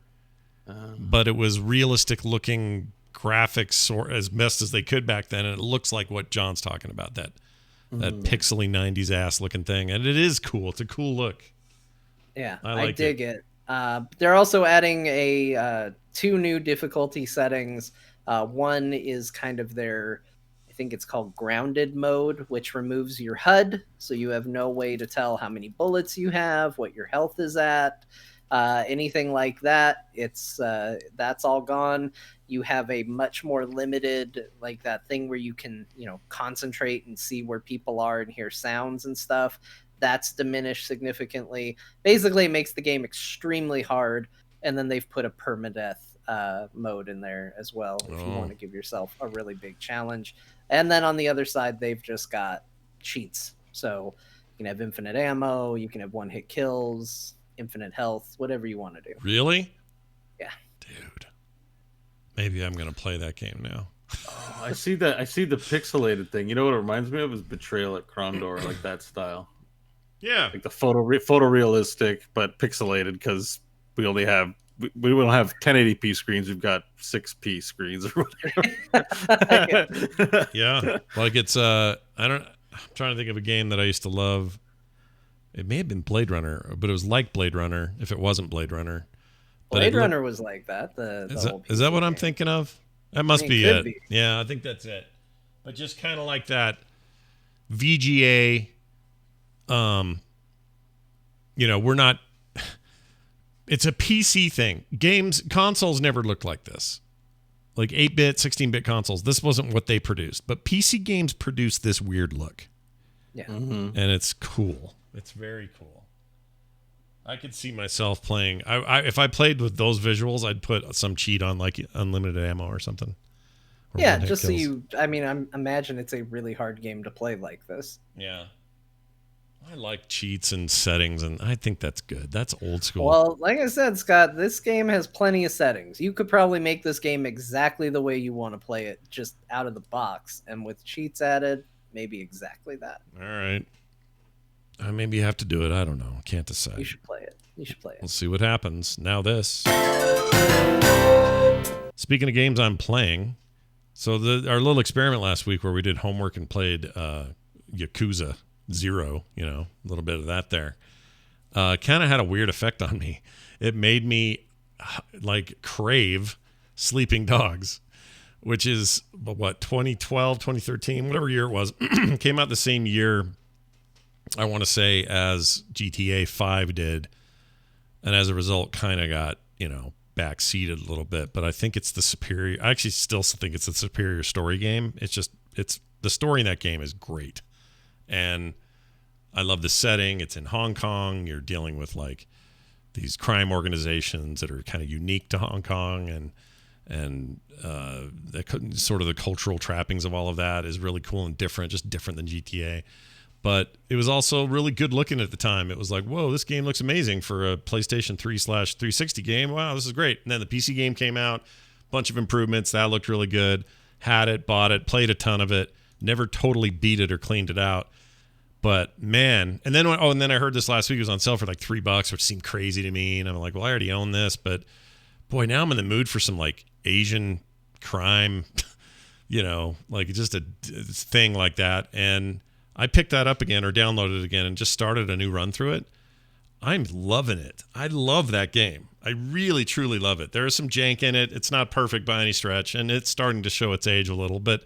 But it was realistic looking graphics, or as best as they could back then, and it looks like what John's talking about. That that pixely 90s ass looking thing, and it is cool. It's a cool look. Yeah, I dig it. They're also adding two new difficulty settings. One is kind of their, I think it's called grounded mode, which removes your HUD, so you have no way to tell how many bullets you have, what your health is at, anything like that. It's that's all gone. You have a much more limited, like that thing where you can, concentrate and see where people are and hear sounds and stuff. That's diminished significantly. Basically, it makes the game extremely hard, and then they've put a permadeath mode in there as well if you want to give yourself a really big challenge. And then on the other side, they've just got cheats. So you can have infinite ammo, you can have one-hit kills, infinite health, whatever you want to do. Really? Yeah. Dude. Maybe I'm going to play that game now. Oh, I see the pixelated thing. You know what it reminds me of is Betrayal at Krondor, like that style. Yeah. Like the photorealistic, but pixelated, because we only have we don't have 1080p screens. We've got 6p screens or whatever. Yeah, like it's I'm trying to think of a game that I used to love. It may have been Blade Runner, but it was like Blade Runner if it wasn't Blade Runner. Blade Runner was like that. Is that what I'm thinking of? That must be it. Be. Yeah, I think that's it. But just kind of like that VGA. We're not. It's a PC thing. Consoles never looked like this. Like 8-bit, 16-bit consoles. This wasn't what they produced. But PC games produce this weird look. Yeah. And it's cool. It's very cool. I could see myself playing. If I played with those visuals, I'd put some cheat on, like unlimited ammo or something. Or yeah, just kills. So you. I mean, I imagine it's a really hard game to play like this. Yeah. I like cheats and settings, and I think that's good. That's old school. Well, like I said, Scott, this game has plenty of settings. You could probably make this game exactly the way you want to play it, just out of the box. And with cheats added, maybe exactly that. All right. Maybe you have to do it. I don't know. Can't decide. You should play it. We'll see what happens. Now this. Speaking of games I'm playing, so our little experiment last week where we did homework and played Yakuza Zero, a little bit of that there, kind of had a weird effect on me. It made me crave Sleeping Dogs, which is 2012, 2013, whatever year it was. Came out the same year, I want to say, as GTA 5 did, and as a result kind of got backseated a little bit. But I think it's the superior. I actually still think it's the superior story game. It's the story in that game is great. And I love the setting. It's in Hong Kong. You're dealing with these crime organizations that are kind of unique to Hong Kong, and sort of the cultural trappings of all of that is really cool and different, just different than GTA. But it was also really good looking at the time. It was like, whoa, this game looks amazing for a PlayStation 3/360 game. Wow, this is great. And then the PC game came out, bunch of improvements. That looked really good. Had it, bought it, played a ton of it. Never totally beat it or cleaned it out. But man, and then I heard this last week. It was on sale for like $3, which seemed crazy to me. And I'm like, well, I already own this, but boy, now I'm in the mood for some Asian crime, just a thing like that. And I picked that up again or downloaded it again and just started a new run through it. I'm loving it. I love that game. I really, truly love it. There is some jank in it. It's not perfect by any stretch, and it's starting to show its age a little, but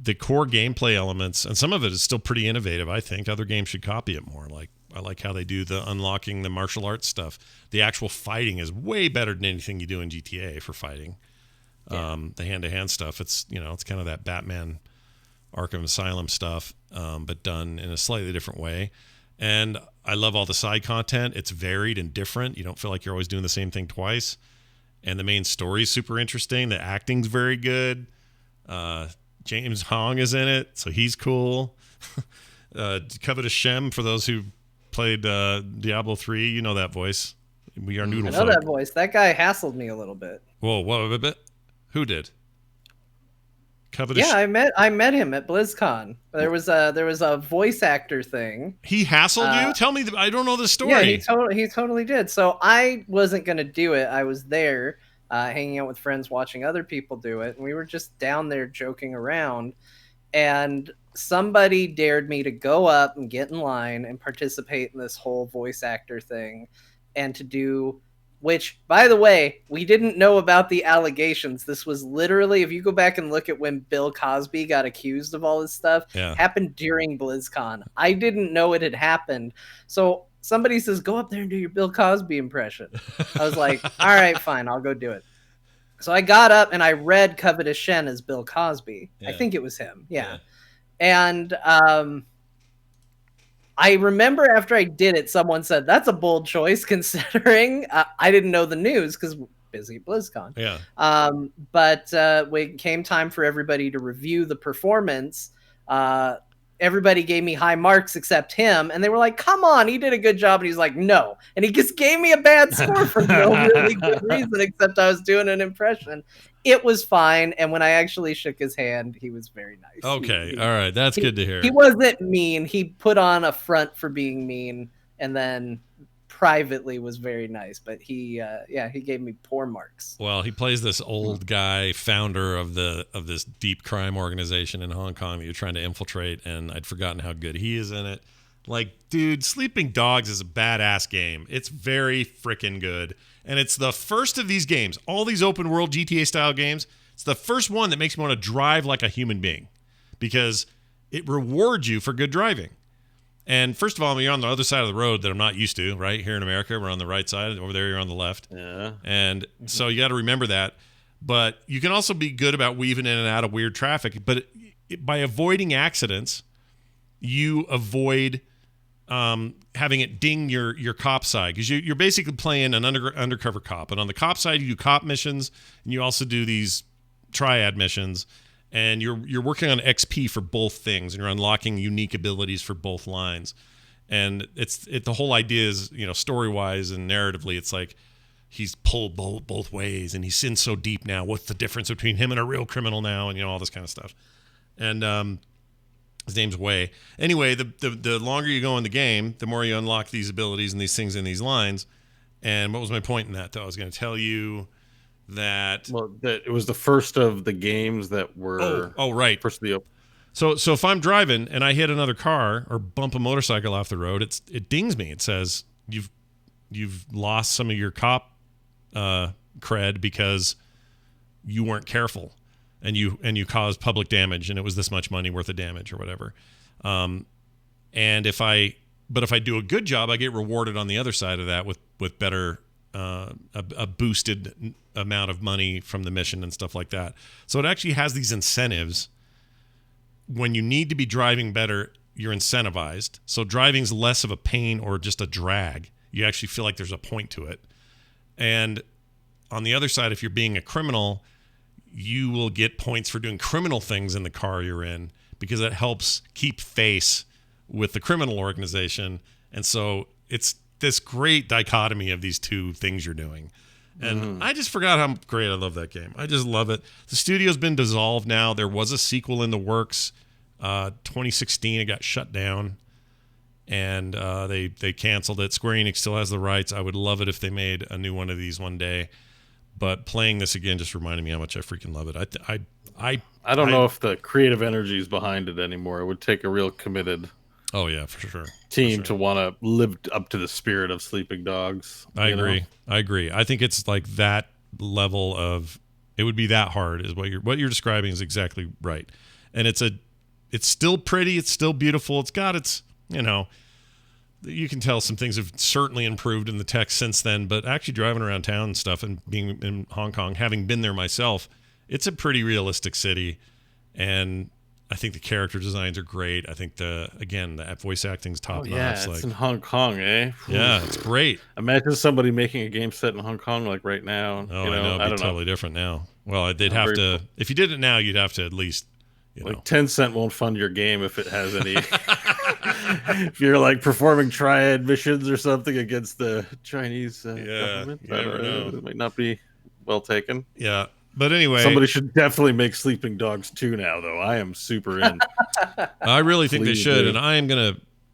the core gameplay elements, and some of it is still pretty innovative. I think other games should copy it more. I like how they do the unlocking the martial arts stuff. The actual fighting is way better than anything you do in GTA for fighting. Yeah. The hand-to-hand stuff, it's it's kind of that Batman Arkham Asylum stuff, but done in a slightly different way. And I love all the side content. It's varied and different. You don't feel like you're always doing the same thing twice. And the main story is super interesting. The acting's very good. James Hong is in it, so he's cool. Covetous Shem, for those who played Diablo 3, you know that voice. We are noodle. I know that voice. That guy hassled me a little bit. Whoa, a bit? Who did? Covetous. Yeah, I met him at BlizzCon. There was a voice actor thing. He hassled you? Tell me, I don't know the story. Yeah, he totally did. So I wasn't gonna do it. I was there. Hanging out with friends, watching other people do it, and we were just down there joking around. And somebody dared me to go up and get in line and participate in this whole voice actor thing, and to do, which, by the way, we didn't know about the allegations. This was literally, if you go back and look at when Bill Cosby got accused of all this stuff, happened during BlizzCon. I didn't know it had happened. So somebody says, go up there and do your Bill Cosby impression. I was like, all right, fine, I'll go do it. So I got up and I read Covetous Shen as Bill Cosby. I think it was him. Yeah. And I remember after I did it, someone said, that's a bold choice considering I didn't know the news because we're busy at BlizzCon. Yeah. But when it came time for everybody to review the performance, everybody gave me high marks except him. And they were like, come on, he did a good job. And he's like, no. And he just gave me a bad score for no really good reason, except I was doing an impression. It was fine. And when I actually shook his hand, he was very nice. Okay. All right. That's good to hear. He wasn't mean. He put on a front for being mean and then privately was very nice. But he gave me poor marks. Well, he plays this old guy, founder of this deep crime organization in Hong Kong that you're trying to infiltrate. And I'd forgotten how good he is in it. Like, dude, Sleeping Dogs is a badass game. It's very freaking good. And it's the first of these games, all these open world GTA style games, it's the first one that makes me want to drive like a human being because it rewards you for good driving. And first of all, you're on the other side of the road that I'm not used to, right? Here in America, we're on the right side. Over there, you're on the left. Yeah. And so you got to remember that. But you can also be good about weaving in and out of weird traffic. But by avoiding accidents, you avoid having it ding your cop side because you're basically playing an undercover cop, and on the cop side you do cop missions and you also do these triad missions, and you're working on XP for both things, and you're unlocking unique abilities for both lines. And the whole idea is, story wise and narratively, it's like he's pulled both ways and he's in so deep now. What's the difference between him and a real criminal now, and all this kind of stuff. And his name's Wei. Anyway, the longer you go in the game, the more you unlock these abilities and these things in these lines. And what was my point in that, though? I was going to tell you that... Well, that it was the first of the games that were... Oh, right. First of the open. So if I'm driving and I hit another car or bump a motorcycle off the road, it dings me. It says, you've lost some of your cop cred because you weren't careful. And you caused public damage, and it was this much money worth of damage or whatever. And if I do a good job, I get rewarded on the other side of that with better a boosted amount of money from the mission and stuff like that. So it actually has these incentives. When you need to be driving better, you're incentivized. So driving's less of a pain or just a drag. You actually feel like there's a point to it. And on the other side, if you're being a criminal, you will get points for doing criminal things in the car you're in because that helps keep face with the criminal organization. And so it's this great dichotomy of these two things you're doing. And I just forgot how great I love that game. I just love it. The studio's been dissolved now. There was a sequel in the works. 2016, it got shut down. And they canceled it. Square Enix still has the rights. I would love it if they made a new one of these one day. But playing this again just reminded me how much I freaking love it. I don't know if the creative energy is behind it anymore. It would take a real committed for sure team to want to live up to the spirit of Sleeping Dogs. I agree. I think it's like that level of, it would be that hard is what you're describing is exactly right. And it's still pretty, it's still beautiful. It's got its, you can tell some things have certainly improved in the tech since then, but actually driving around town and stuff and being in Hong Kong, having been there myself, it's a pretty realistic city. And I think the character designs are great. I think the voice acting's top notch. Yeah, it's in Hong Kong, eh? Yeah, it's great. Imagine somebody making a game set in Hong Kong like right now. Oh, I know. It'd be totally different now. Well, they'd have to, if you did it now, you'd have to at least, like Tencent won't fund your game if it has any. If you're like performing triad missions or something against the Chinese government, I don't know. It might not be well taken. Yeah, but anyway, somebody should definitely make Sleeping Dogs 2 now, though. I am super in. I really think they should, and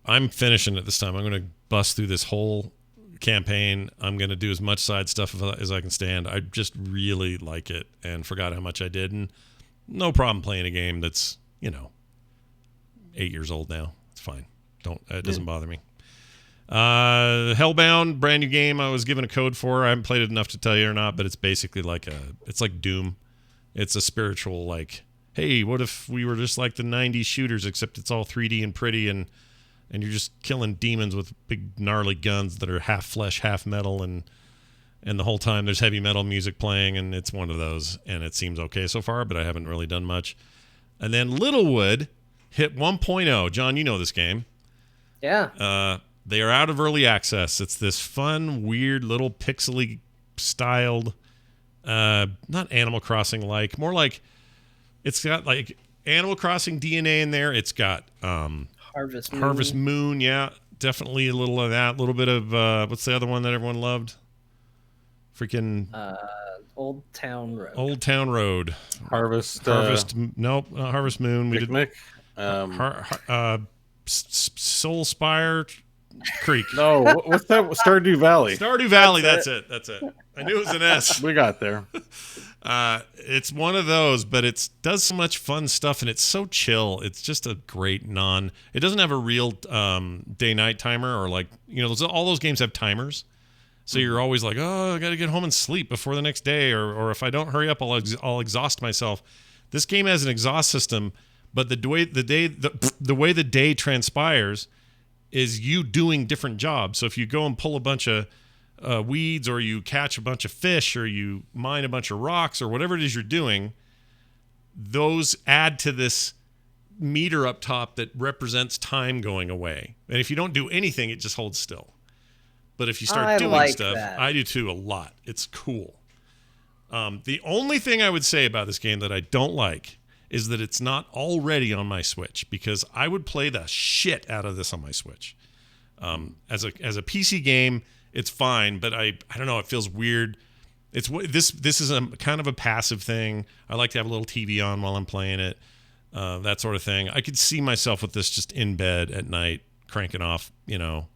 I'm finishing it this time. I'm gonna bust through this whole campaign. I'm gonna do as much side stuff as I can stand. I just really like it, and forgot how much I did, and no problem playing a game that's 8 years old now. It's fine. It doesn't bother me. Hellbound, brand new game. I was given a code for. I haven't played it enough to tell you or not, but it's basically it's like Doom. It's a spiritual, like, hey, what if we were just like the 90s shooters, except it's all 3D and pretty, and you're just killing demons with big gnarly guns that are half flesh, half metal, and the whole time there's heavy metal music playing, and it's one of those, and it seems okay so far, but I haven't really done much. And then Littlewood hit 1.0. John, you know this game. Yeah. They are out of early access. It's this fun, weird, little pixely styled, not Animal Crossing like, more like it's got like Animal Crossing DNA in there. It's got Harvest Moon, yeah, definitely a little of that. A little bit of what's the other one that everyone loved? Freaking Old Town Road. Old Town Road. Harvest. Nope, not Harvest Moon. We Picnic. Soul Spire Creek. No, what's that? Stardew Valley. Stardew Valley. That's it. I knew it was an S. We got there. It's one of those, but it does so much fun stuff, and it's so chill. It's just a great It doesn't have a real day-night timer, or like, you know, all those games have timers. So you're always like, oh, I got to get home and sleep before the next day, or if I don't hurry up, I'll exhaust myself. This game has an exhaust system, but the way the day transpires is you doing different jobs. So if you go and pull a bunch of weeds, or you catch a bunch of fish, or you mine a bunch of rocks, or whatever it is you're doing, those add to this meter up top that represents time going away. And if you don't do anything, it just holds still. But if you start doing stuff, I do too, a lot. It's cool. The only thing I would say about this game that I don't like is that it's not already on my Switch, because I would play the shit out of this on my Switch. As a PC game, it's fine, but I don't know, it feels weird. This is a kind of a passive thing. I like to have a little TV on while I'm playing it, that sort of thing. I could see myself with this just in bed at night, cranking off, you know.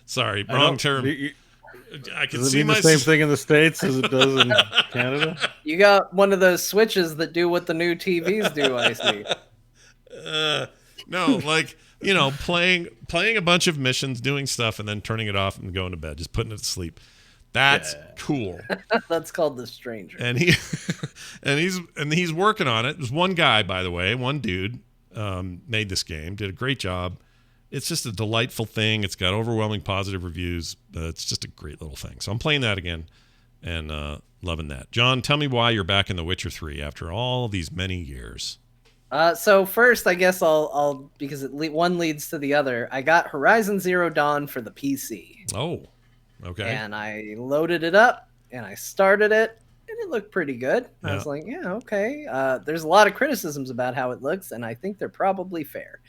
Sorry, wrong term. I can Does it see mean the same thing in the States as it does in Canada? You got one of those switches that do what the new TVs do, I see. No, like, you know, playing a bunch of missions, doing stuff, and then turning it off and going to bed, just putting it to sleep. That's cool. That's called The Stranger. And he's working on it. There's one guy, by the way, one dude made this game, did a great job. It's just a delightful thing. It's got overwhelming positive reviews. It's just a great little thing. So I'm playing that again and loving that. John, tell me why you're back in The Witcher 3 after all these many years. So first, I guess I'll because one leads to the other. I got Horizon Zero Dawn for the PC. Oh, okay. And I loaded it up and I started it, and it looked pretty good. Yeah. I was like, yeah, okay. There's a lot of criticisms about how it looks, and I think they're probably fair.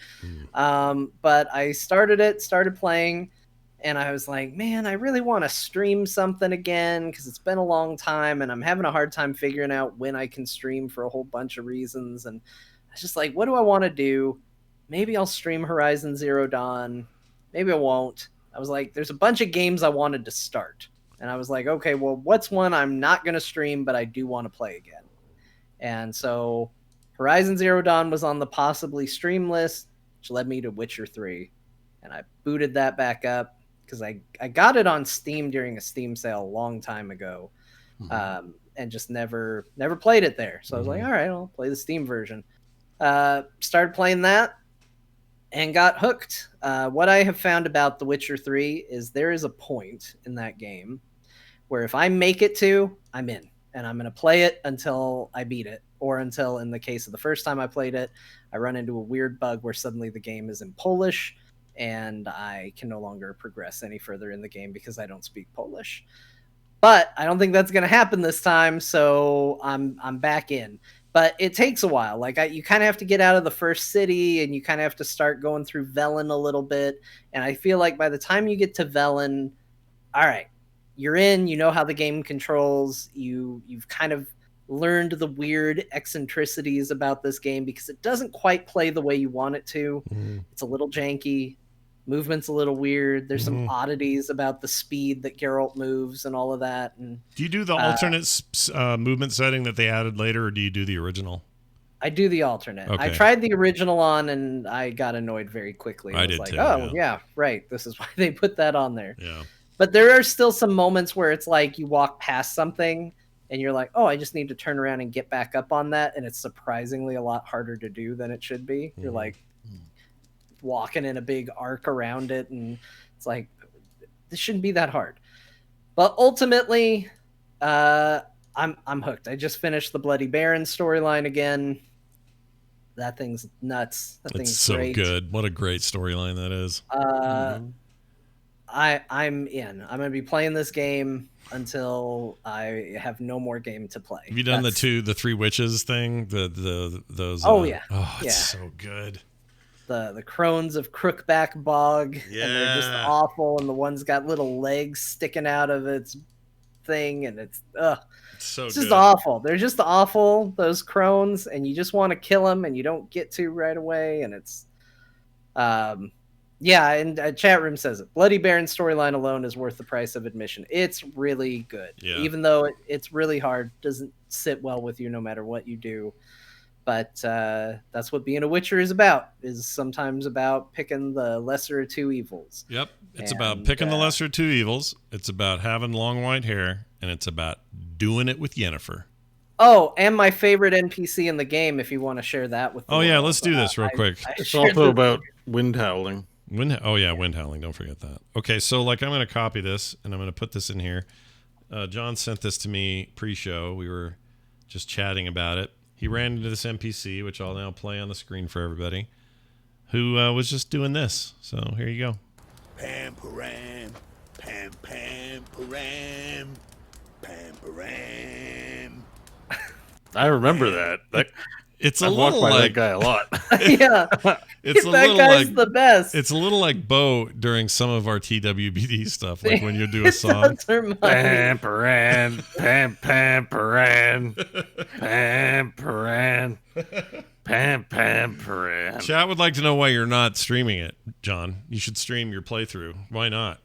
But I started playing, and I was like, man, I really want to stream something again, because it's been a long time, and I'm having a hard time figuring out when I can stream for a whole bunch of reasons. And I was just like, what do I want to do? Maybe I'll stream Horizon Zero Dawn. Maybe I won't. I was like, there's a bunch of games I wanted to start. And I was like, okay, well, what's one I'm not going to stream, but I do want to play again? And so Horizon Zero Dawn was on the possibly stream list, which led me to Witcher 3. And I booted that back up because I got it on Steam during a Steam sale a long time ago, and just never played it there. So I was like, all right, I'll play the Steam version. Started playing that and got hooked. What I have found about The Witcher 3 is there is a point in that game where if I make it to, I'm in. And I'm going to play it until I beat it. Or until, in the case of the first time I played it, I run into a weird bug where suddenly the game is in Polish, and I can no longer progress any further in the game because I don't speak Polish. But I don't think that's going to happen this time, so I'm back in. But it takes a while. Like you kind of have to get out of the first city, and you kind of have to start going through Velen a little bit. And I feel like by the time you get to Velen, all right, you're in. You know how the game controls. You've kind of learned the weird eccentricities about this game because it doesn't quite play the way you want it to. It's a little janky. Movement's a little weird. There's some oddities about the speed that Geralt moves and all of that. And do you do the alternate movement setting that they added later, or do you do the original? I do the alternate. I Okay. tried the original on, and I got annoyed very quickly. I was did like, too, oh yeah. right. This is why they put that on there. Yeah. But there are still some moments where it's like you walk past something and you're like, oh, I just need to turn around and get back up on that, and it's surprisingly a lot harder to do than it should be. You're like walking in a big arc around it, and it's like, this shouldn't be that hard. But ultimately, I'm hooked. I just finished the Bloody Baron storyline again. That thing's nuts. That It's thing's so great. good. What a great storyline that is. I'm in. I'm gonna be playing this game until I have no more game to play. Have you done the 3 witches thing? Those. Oh yeah. Oh, it's yeah. so good. The crones of Crookback Bog, and they're just Yeah. awful. And the one's got little legs sticking out of its thing, and it's So it's good. just awful. They're just awful, those crones, and you just want to kill them, and you don't get to right away. And it's, yeah. And chat room says it. Bloody Baron storyline alone is worth the price of admission. It's really good, Yeah. even though it's really hard. Doesn't sit well with you no matter what you do. But that's what being a Witcher is about. Is sometimes about picking the lesser of two evils. Yep. It's about picking the lesser of two evils. It's about having long white hair, and it's about doing it with Yennefer. Oh, and my favorite NPC in the game, if you want to share that with the Oh, yeah, world. let's do this real quick. It's also about wind howling. Wind howling. Don't forget that. Okay, so I'm going to copy this, and I'm going to put this in here. John sent this to me pre-show. We were just chatting about it. He ran into this NPC, which I'll now play on the screen for everybody, who was just doing this. So here you go. Pam param, pam pam param, pam param. I remember that. It's a I've walked little by like that guy a lot. Yeah, it's a that little guy's like the best. it's a little like Bo during some of our TWBD stuff, like when you do a It song. does remind me. Pam paran, pam pam paran, pam paran, pam pam paran. Chat would like to know why you're not streaming it, John. You should stream your playthrough. Why not?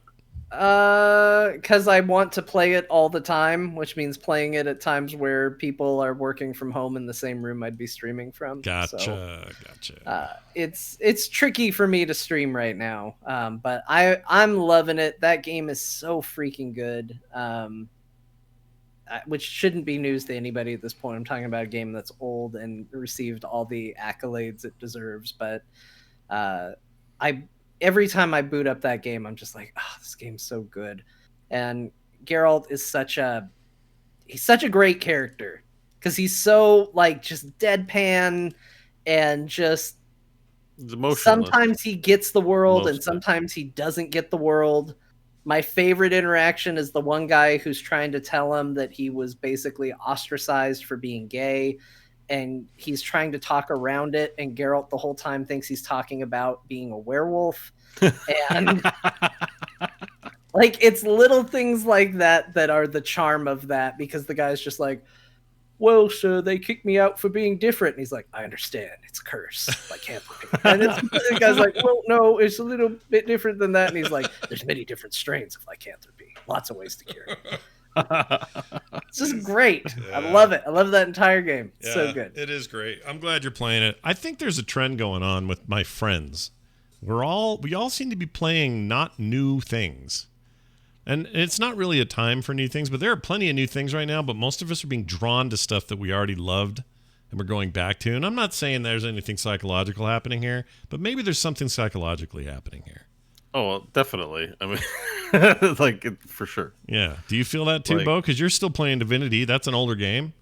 Because I want to play it all the time, which means playing it at times where people are working from home in the same room I'd be streaming from. Gotcha. So, Gotcha. it's tricky for me to stream right now. But I'm loving it. That game is so freaking good. Which shouldn't be news to anybody at this point. I'm talking about a game that's old and received all the accolades it deserves. But every time I boot up that game, I'm just like, oh, this game's so good. And Geralt is such a great character because he's so just deadpan and just It's emotionless. sometimes he gets the world and Mostly. sometimes he doesn't get the world. My favorite interaction is the one guy who's trying to tell him that he was basically ostracized for being gay, and he's trying to talk around it, and Geralt the whole time thinks he's talking about being a werewolf. And it's little things like that that are the charm of that, because the guy's just like, well, sir, they kicked me out for being different. And he's like, I understand. It's a curse. Lycanthropy. And the guy's like, well, no, it's a little bit different than that. And he's like, there's many different strains of lycanthropy. Lots of ways to cure it. It's just great. Yeah. I love it. I love that entire game. It's so good. It is great. I'm glad you're playing it. I think there's a trend going on with my friends. We all seem to be playing not new things. And it's not really a time for new things, but there are plenty of new things right now, but most of us are being drawn to stuff that we already loved and we're going back to. And I'm not saying there's anything psychological happening here, but maybe there's something psychologically happening here. Oh, well, definitely. I mean, for sure. Yeah. Do you feel that too, Bo? Because you're still playing Divinity. That's an older game.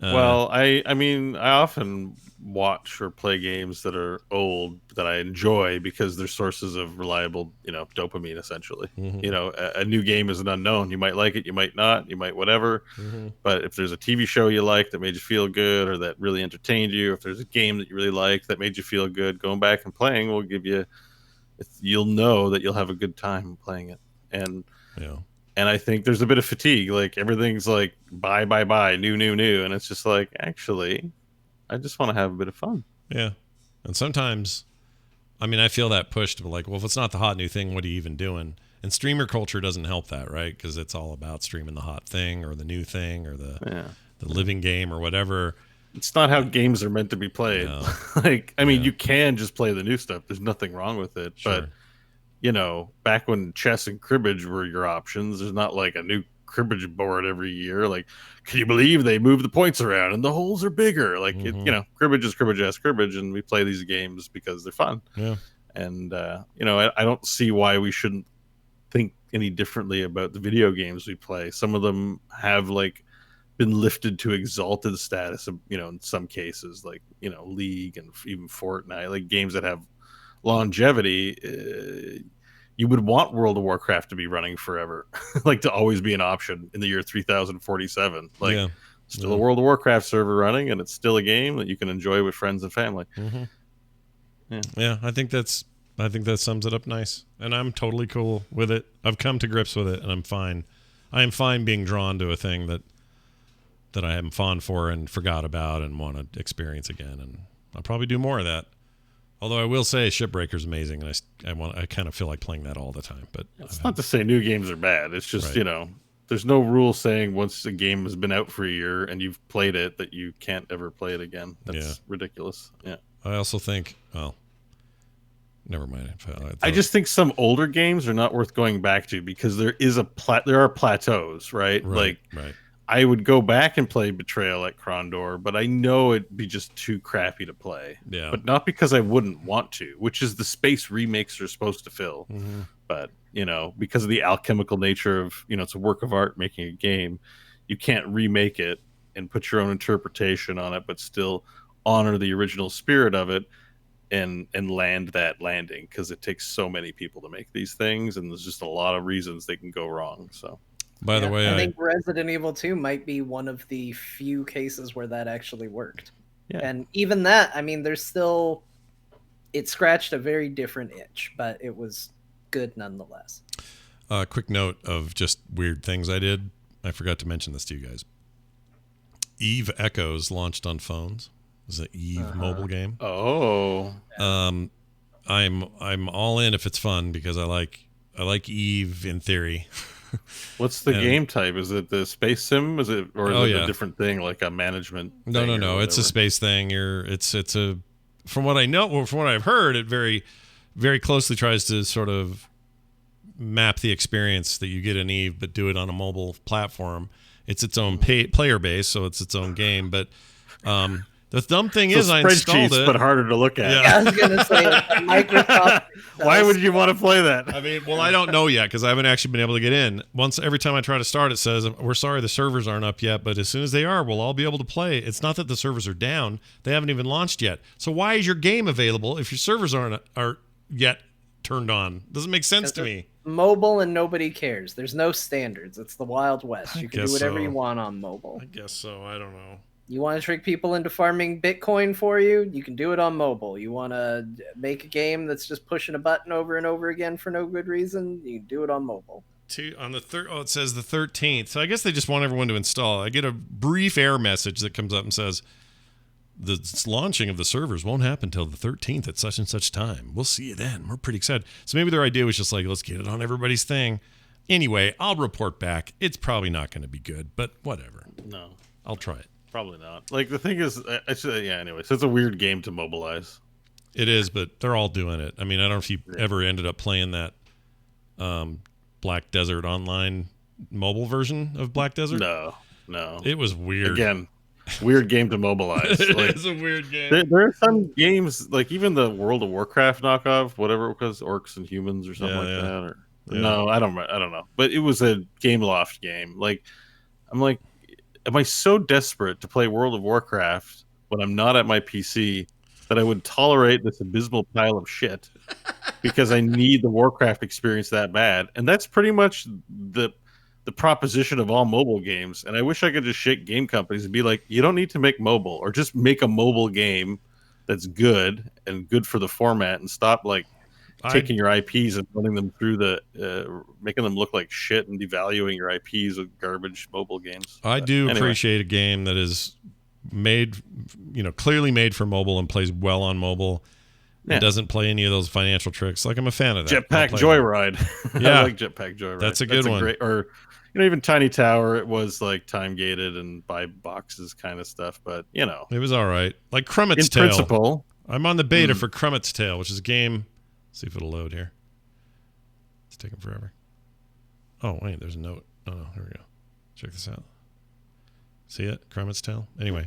Well, I mean, I often watch or play games that are old that I enjoy because they're sources of reliable, dopamine, essentially. Mhm. A new game is an unknown. You might like it, you might not, you might whatever. Mhm. But if there's a TV show you like that made you feel good or that really entertained you, if there's a game that you really like that made you feel good, going back and playing will give you, you'll know that you'll have a good time playing it. And Yeah. And I think there's a bit of fatigue. Everything's buy, new. And it's just actually, I just want to have a bit of fun. Yeah. And sometimes, I feel that push to be well, if it's not the hot new thing, what are you even doing? And streamer culture doesn't help that, right? Because it's all about streaming the hot thing or the new thing or the living game or whatever. It's not how games are meant to be played. No. Like, I mean, Yeah. you can just play the new stuff. There's nothing wrong with it. Sure. But, you know, back when chess and cribbage were your options, there's not like a new cribbage board every year. Like, can you believe they move the points around and the holes are bigger? Like, Mhm. you know, cribbage is cribbage, and we play these games because they're fun. Yeah. And, you know, I don't see why we shouldn't think any differently about the video games we play. Some of them have, like, been lifted to exalted status, you know, in some cases, like, you know, League and even Fortnite, like games that have longevity. You would want World of Warcraft to be running forever, like to always be an option in the year 3047. Like, Yeah. still a World of Warcraft server running, and it's still a game that you can enjoy with friends and family. Yeah, I think that sums it up nice, and I'm totally cool with it. I've come to grips with it, and I'm fine. I am fine being drawn to a thing that I am fond for and forgot about and want to experience again, and I'll probably do more of that. Although I will say Shipbreaker's amazing, and I kind of feel like playing that all the time. But It's not to say new games are bad. It's just, Right. you know, there's no rule saying once a game has been out for a year and you've played it that you can't ever play it again. That's ridiculous. Yeah. I also think, well, never mind. I just think some older games are not worth going back to because there are plateaus, right? Like, right. I would go back and play Betrayal at Krondor, but I know it'd be just too crappy to play. Yeah. But not because I wouldn't want to, which is the space remakes are supposed to fill. Mm-hmm. But, you know, because of the alchemical nature of, you know, it's a work of art making a game, you can't remake it and put your own interpretation on it, but still honor the original spirit of it and land that landing, because it takes so many people to make these things, and there's just a lot of reasons they can go wrong. So, by the way, I think Resident Evil 2 might be one of the few cases where that actually worked. Yeah. And even that, I mean, it scratched a very different itch, but it was good nonetheless. Quick note of just weird things I did. I forgot to mention this to you guys. Eve Echoes launched on phones. It's an Eve mobile game. Oh. I'm all in if it's fun because I like Eve in theory. What's the game type? Is it the space sim? Is it a different thing, like a management? No. It's a space thing. It's a, from what I know, from what I've heard, it very, very closely tries to sort of map the experience that you get in Eve, but do it on a mobile platform. It's its own player base, so it's its own game. But the dumb thing is, I installed it, but harder to look at. Yeah, I was gonna say Microsoft. Why would you want to play that? I mean, well, I don't know yet because I haven't actually been able to get in. Every time I try to start, it says, "We're sorry, the servers aren't up yet, but as soon as they are, we'll all be able to play." It's not that the servers are down; they haven't even launched yet. So why is your game available if your servers aren't yet turned on? Doesn't make sense to me. Mobile and nobody cares. There's no standards. It's the Wild West. You can do whatever you want on mobile. I guess so. I don't know. You want to trick people into farming Bitcoin for you? You can do it on mobile. You want to make a game that's just pushing a button over and over again for no good reason? You can do it on mobile. On the it says the 13th. So I guess they just want everyone to install. I get a brief error message that comes up and says the launching of the servers won't happen until the 13th at such and such time. We'll see you then. We're pretty excited. So maybe their idea was just like, let's get it on everybody's thing. Anyway, I'll report back. It's probably not going to be good, but whatever. No, I'll try it. Probably not. Like, the thing is, anyway, so it's a weird game to mobilize. It is, but they're all doing it. I mean, I don't know if you ever ended up playing that Black Desert Online mobile version of Black Desert. No. It was weird. Again, weird game to mobilize. It like, is a weird game. There are some games, like even the World of Warcraft knockoff, whatever it was, Orcs and Humans or something that. No, I don't know. But it was a Gameloft game. Like, I'm like, am I so desperate to play World of Warcraft when I'm not at my PC that I would tolerate this abysmal pile of shit because I need the Warcraft experience that bad? And that's pretty much the proposition of all mobile games. And I wish I could just shake game companies and be like, you don't need to make mobile, or just make a mobile game that's good and good for the format, and stop like taking your IPs and running them through making them look like shit and devaluing your IPs with garbage mobile games. I do appreciate a game that is made, clearly made for mobile and plays well on mobile. It doesn't play any of those financial tricks. Like, I'm a fan of that. Jetpack Joyride. Yeah. I like Jetpack Joyride. That's a good one. Or even Tiny Tower, it was like time gated and buy boxes kind of stuff. But It was all right. Like in Krumet's Tale. principle, I'm on the beta for Krumet's Tale, which is a game. Let's see if it'll load here. It's taking forever. Oh, wait, there's a note. Oh, no, here we go. Check this out. See it? Krumet's Tale? Anyway,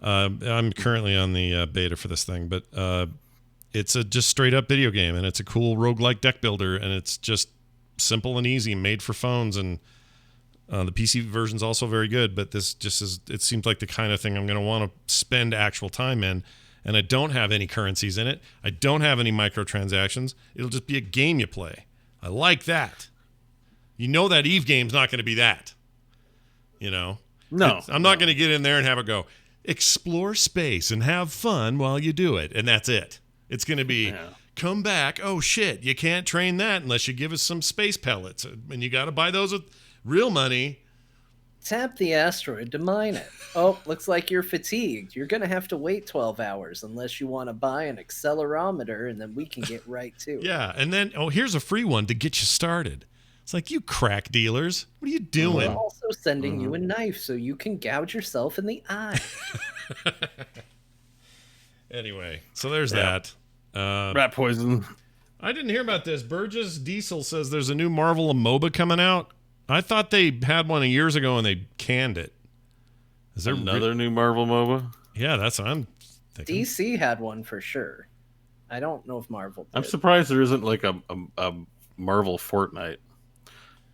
I'm currently on the beta for this thing, but it's a just straight up video game, and it's a cool roguelike deck builder, and it's just simple and easy, made for phones, and the PC version's also very good, but this just is, it seems like the kind of thing I'm going to want to spend actual time in, and I don't have any currencies in it. I don't have any microtransactions. It'll just be a game you play. I like that. You know that Eve game's not going to be that. No. I'm not going to get in there and have it go, explore space and have fun while you do it, and that's it. It's going to be, come back, oh shit, you can't train that unless you give us some space pellets, and you got to buy those with real money. Tap the asteroid to mine it. Oh, looks like you're fatigued. You're going to have to wait 12 hours unless you want to buy an accelerometer, and then we can get right to it. Yeah, and then, here's a free one to get you started. It's like, you crack dealers. What are you doing? We're also sending you a knife so you can gouge yourself in the eye. Anyway, so there's that. rat poison. I didn't hear about this. Burgess Diesel says there's a new Marvel Moba coming out. I thought they had one years ago and they canned it. Is there Another new Marvel MOBA? Yeah, that's what I'm thinking. DC had one for sure. I don't know if Marvel did. I'm surprised there isn't like a Marvel Fortnite,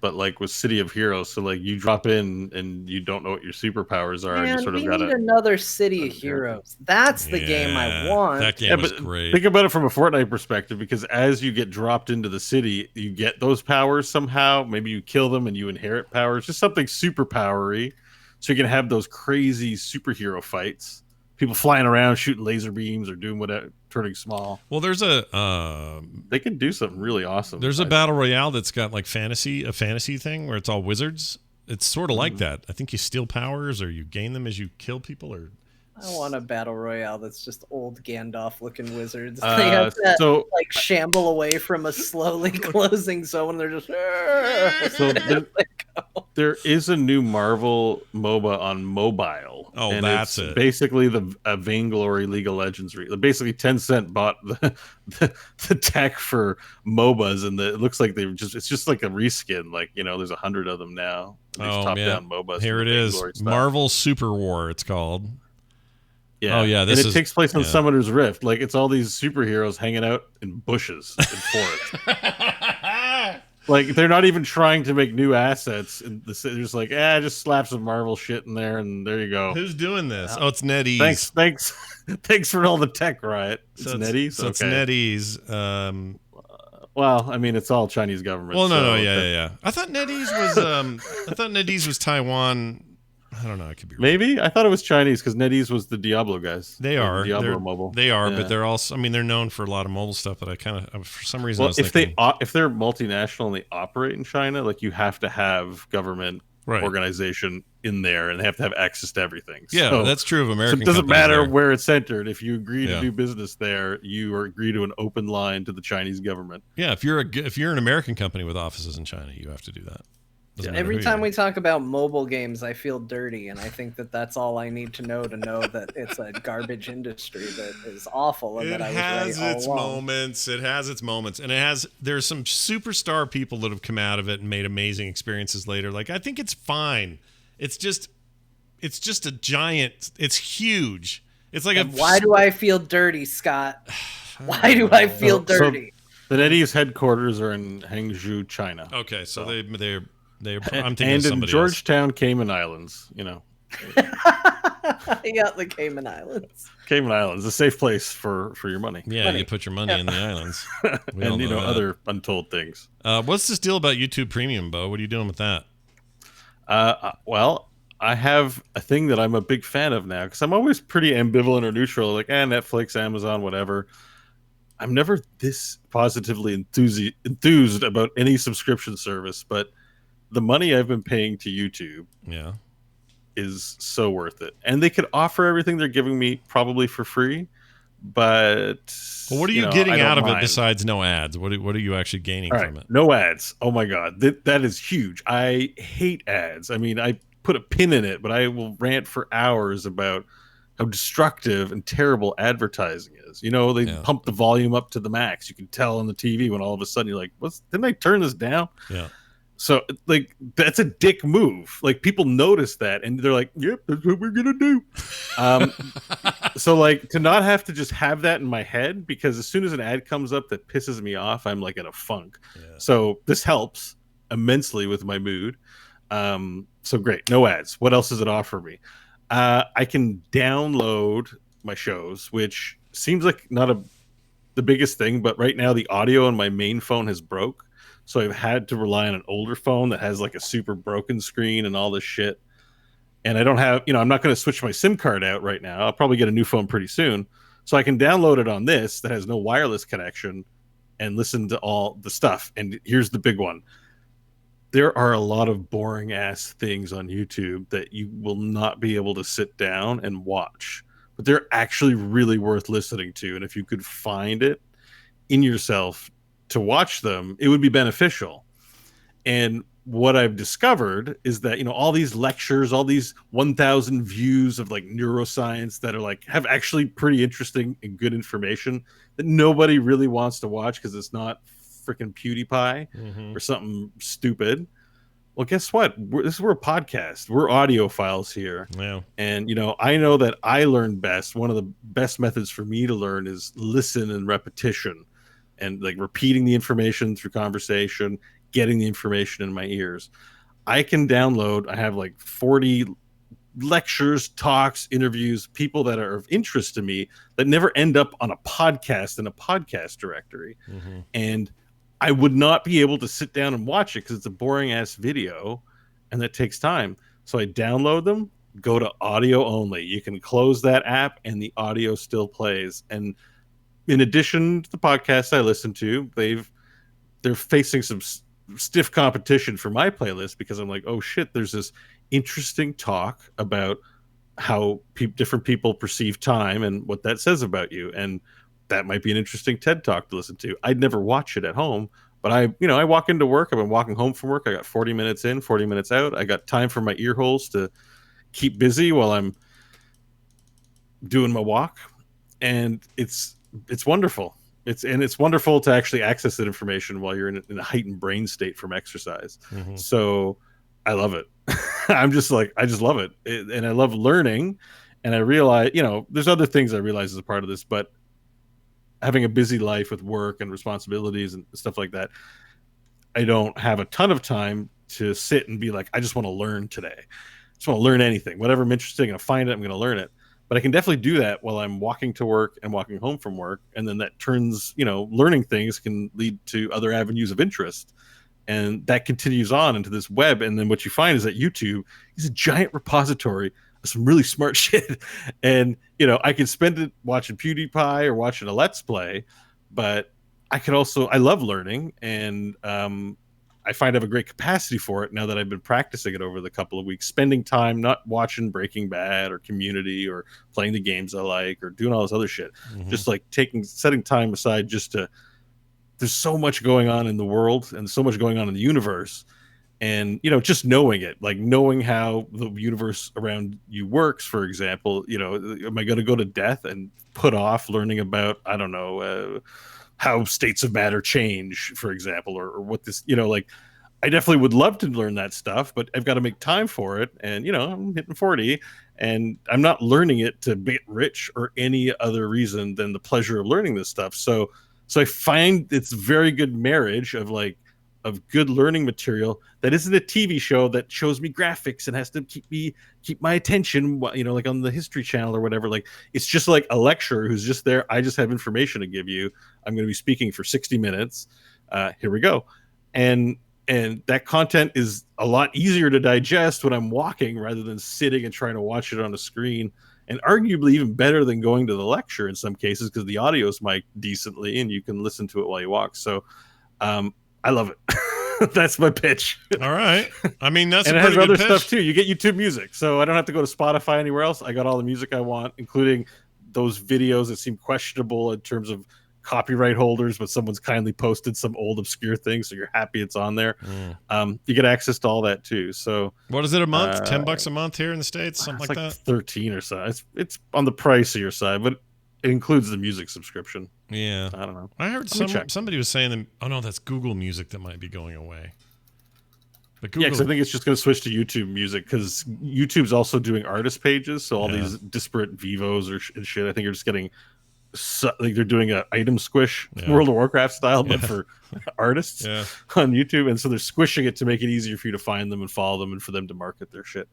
but like with City of Heroes. So like you drop in and you don't know what your superpowers are. Man, and you sort of we got need another City of Heroes. That's the game I want. That game was great. Think about it from a Fortnite perspective, because as you get dropped into the city, you get those powers somehow. Maybe you kill them and you inherit powers. Just something super powery, so you can have those crazy superhero fights. People flying around, shooting laser beams, or doing whatever, turning small. Well, there's they can do something really awesome. There's a battle royale that's got like a fantasy thing where it's all wizards. It's sort of like that. I think you steal powers or you gain them as you kill people. Or I want a battle royale that's just old Gandalf-looking wizards. They have to like shamble away from a slowly closing zone. They're just so there is a new Marvel MOBA on mobile. Oh, and that's it's it. Basically, the Vainglory League of Legends. Basically, Tencent bought the tech for MOBAs, and it looks like it's just like a reskin. Like there's 100 of them now. These top-down MOBAs. Here it is, Marvel Super War. It's called. Yeah. Oh yeah, it takes place on Summoner's Rift. Like it's all these superheroes hanging out in bushes and forests. Like they're not even trying to make new assets. They're just like, just slap some Marvel shit in there, and there you go. Who's doing this? Oh, it's NetEase. Thanks for all the tech, Riot. It's NetEase. So it's NetEase. Well, I mean, it's all Chinese government. Well, no, yeah. I thought NetEase was Taiwan. I don't know. I could be wrong. Maybe I thought it was Chinese because NetEase was the Diablo guys. They are Diablo mobile. They are, but they're also. I mean, they're known for a lot of mobile stuff. But I kind of, for some reason, if they're multinational and they operate in China, like you have to have government organization in there, and they have to have access to everything. Yeah, so, that's true of American. So it doesn't matter there. where it's centered. If you agree to do business there, you agree to an open line to the Chinese government. Yeah, if you're an American company with offices in China, you have to do that. Every time we talk about mobile games, I feel dirty, and I think that's all I need to know that it's a garbage industry that is awful. And It has its moments. It has its moments, and there's some superstar people that have come out of it and made amazing experiences later. Like I think it's fine. It's just a giant. It's huge. It's like why do I feel dirty, Scott? Why do I feel dirty? So the NetEase headquarters are in Hangzhou, China. Okay, so they're. I'm thinking and in Georgetown, Cayman Islands, You got the Cayman Islands. Cayman Islands, a safe place for your money. Yeah, you put your money in the islands. And other untold things. What's this deal about YouTube Premium, Bo? What are you doing with that? Well, I have a thing that I'm a big fan of now, because I'm always pretty ambivalent or neutral, like Netflix, Amazon, whatever. I'm never this positively enthused about any subscription service, but the money I've been paying to YouTube is so worth it. And they could offer everything they're giving me probably for free, but Well, what are you I getting don't out of it mind. besides no ads? What are you actually gaining All from right, it? no ads. Oh my god, that is huge. I hate ads. I mean, I put a pin in it, but I will rant for hours about how destructive and terrible advertising is. They Yeah. pump the volume up to the max. You can tell on the TV when all of a sudden you're like, didn't I turn this down? Yeah. So, like, that's a dick move. Like, people notice that and they're like, yep, that's what we're gonna do. So, like, to not have to just have that in my head, because as soon as an ad comes up that pisses me off, I'm like in a funk. Yeah. So this helps immensely with my mood. So great, no ads. What else does it offer me? I can download my shows, which seems like not the biggest thing, but right now the audio on my main phone has broke. So I've had to rely on an older phone that has like a super broken screen and all this shit. And I don't have, I'm not going to switch my SIM card out right now. I'll probably get a new phone pretty soon. So I can download it on this that has no wireless connection and listen to all the stuff. And here's the big one. There are a lot of boring ass things on YouTube that you will not be able to sit down and watch, but they're actually really worth listening to. And if you could find it in yourself to watch them, it would be beneficial. And what I've discovered is that, all these lectures, all these 1,000 views of like neuroscience that are like have actually pretty interesting and good information that nobody really wants to watch because it's not freaking PewDiePie or something stupid. Well, guess what? We're a podcast. We're audiophiles here. Yeah. And, I know that I learn best. One of the best methods for me to learn is listen and repetition and like repeating the information through conversation, getting the information in my ears. I can download, I have like 40 lectures, talks, interviews, people that are of interest to me that never end up on a podcast in a podcast directory. And I would not be able to sit down and watch it because it's a boring ass video and that takes time. So I download them, go to audio only. You can close that app and the audio still plays. And in addition to the podcasts I listen to, they're facing some stiff competition for my playlist because I'm like, oh shit, there's this interesting talk about how different people perceive time and what that says about you, and that might be an interesting TED talk to listen to. I'd never watch it at home, but I walk into work. I've been walking home from work. I got 40 minutes in, 40 minutes out. I got time for my ear holes to keep busy while I'm doing my walk, and it's wonderful. It's wonderful to actually access that information while you're in a heightened brain state from exercise. So I love it. I just love it. And I love learning. And I realize, there's other things I realize as a part of this, but having a busy life with work and responsibilities and stuff like that, I don't have a ton of time to sit and be like, I just want to learn today. I just want to learn anything, whatever I'm interested in. I find it, I'm going to learn it. But I can definitely do that while I'm walking to work and walking home from work. And then that turns, learning things can lead to other avenues of interest. And that continues on into this web. And then what you find is that YouTube is a giant repository of some really smart shit. And, I can spend it watching PewDiePie or watching a Let's Play, but I love learning. And I find I have a great capacity for it now that I've been practicing it over the couple of weeks, spending time not watching Breaking Bad or Community or playing the games I like or doing all this other shit. Just like setting time aside there's so much going on in the world and so much going on in the universe. And, just knowing it, like knowing how the universe around you works, for example, am I going to go to death and put off learning about, I don't know, how states of matter change, for example, or what this, I definitely would love to learn that stuff, but I've got to make time for it. And, I'm hitting 40 and I'm not learning it to get rich or any other reason than the pleasure of learning this stuff. So I find it's a very good marriage of good learning material that isn't a TV show that shows me graphics and has to keep my attention, like on the History Channel or whatever. Like, it's just like a lecturer who's just there. I just have information to give you. I'm going to be speaking for 60 minutes. Here we go. And that content is a lot easier to digest when I'm walking rather than sitting and trying to watch it on a screen, and arguably even better than going to the lecture in some cases because the audio is mic'd decently and you can listen to it while you walk. So I love it. That's my pitch. All right. I mean, that's and a it has pretty other good stuff pitch. too. You get YouTube music, so I don't have to go to Spotify anywhere else. I got all the music I want, including those videos that seem questionable in terms of copyright holders, but someone's kindly posted some old obscure thing, so you're happy it's on there. You get access to all that too. So what is it a month? $10 a month here in the States, something it's like like that. 13 or so. It's on the pricier side, but it includes the music subscription. Yeah, I don't know. I heard somebody was saying that. Oh no, that's Google Music that might be going away. But Google, Yeah, because I think it's just going to switch to YouTube Music, because YouTube's also doing artist pages, so all these disparate Vivos and shit, I think are just getting like they're doing a item squish, World of Warcraft style, but for artists on YouTube, and so they're squishing it to make it easier for you to find them and follow them, and for them to market their shit.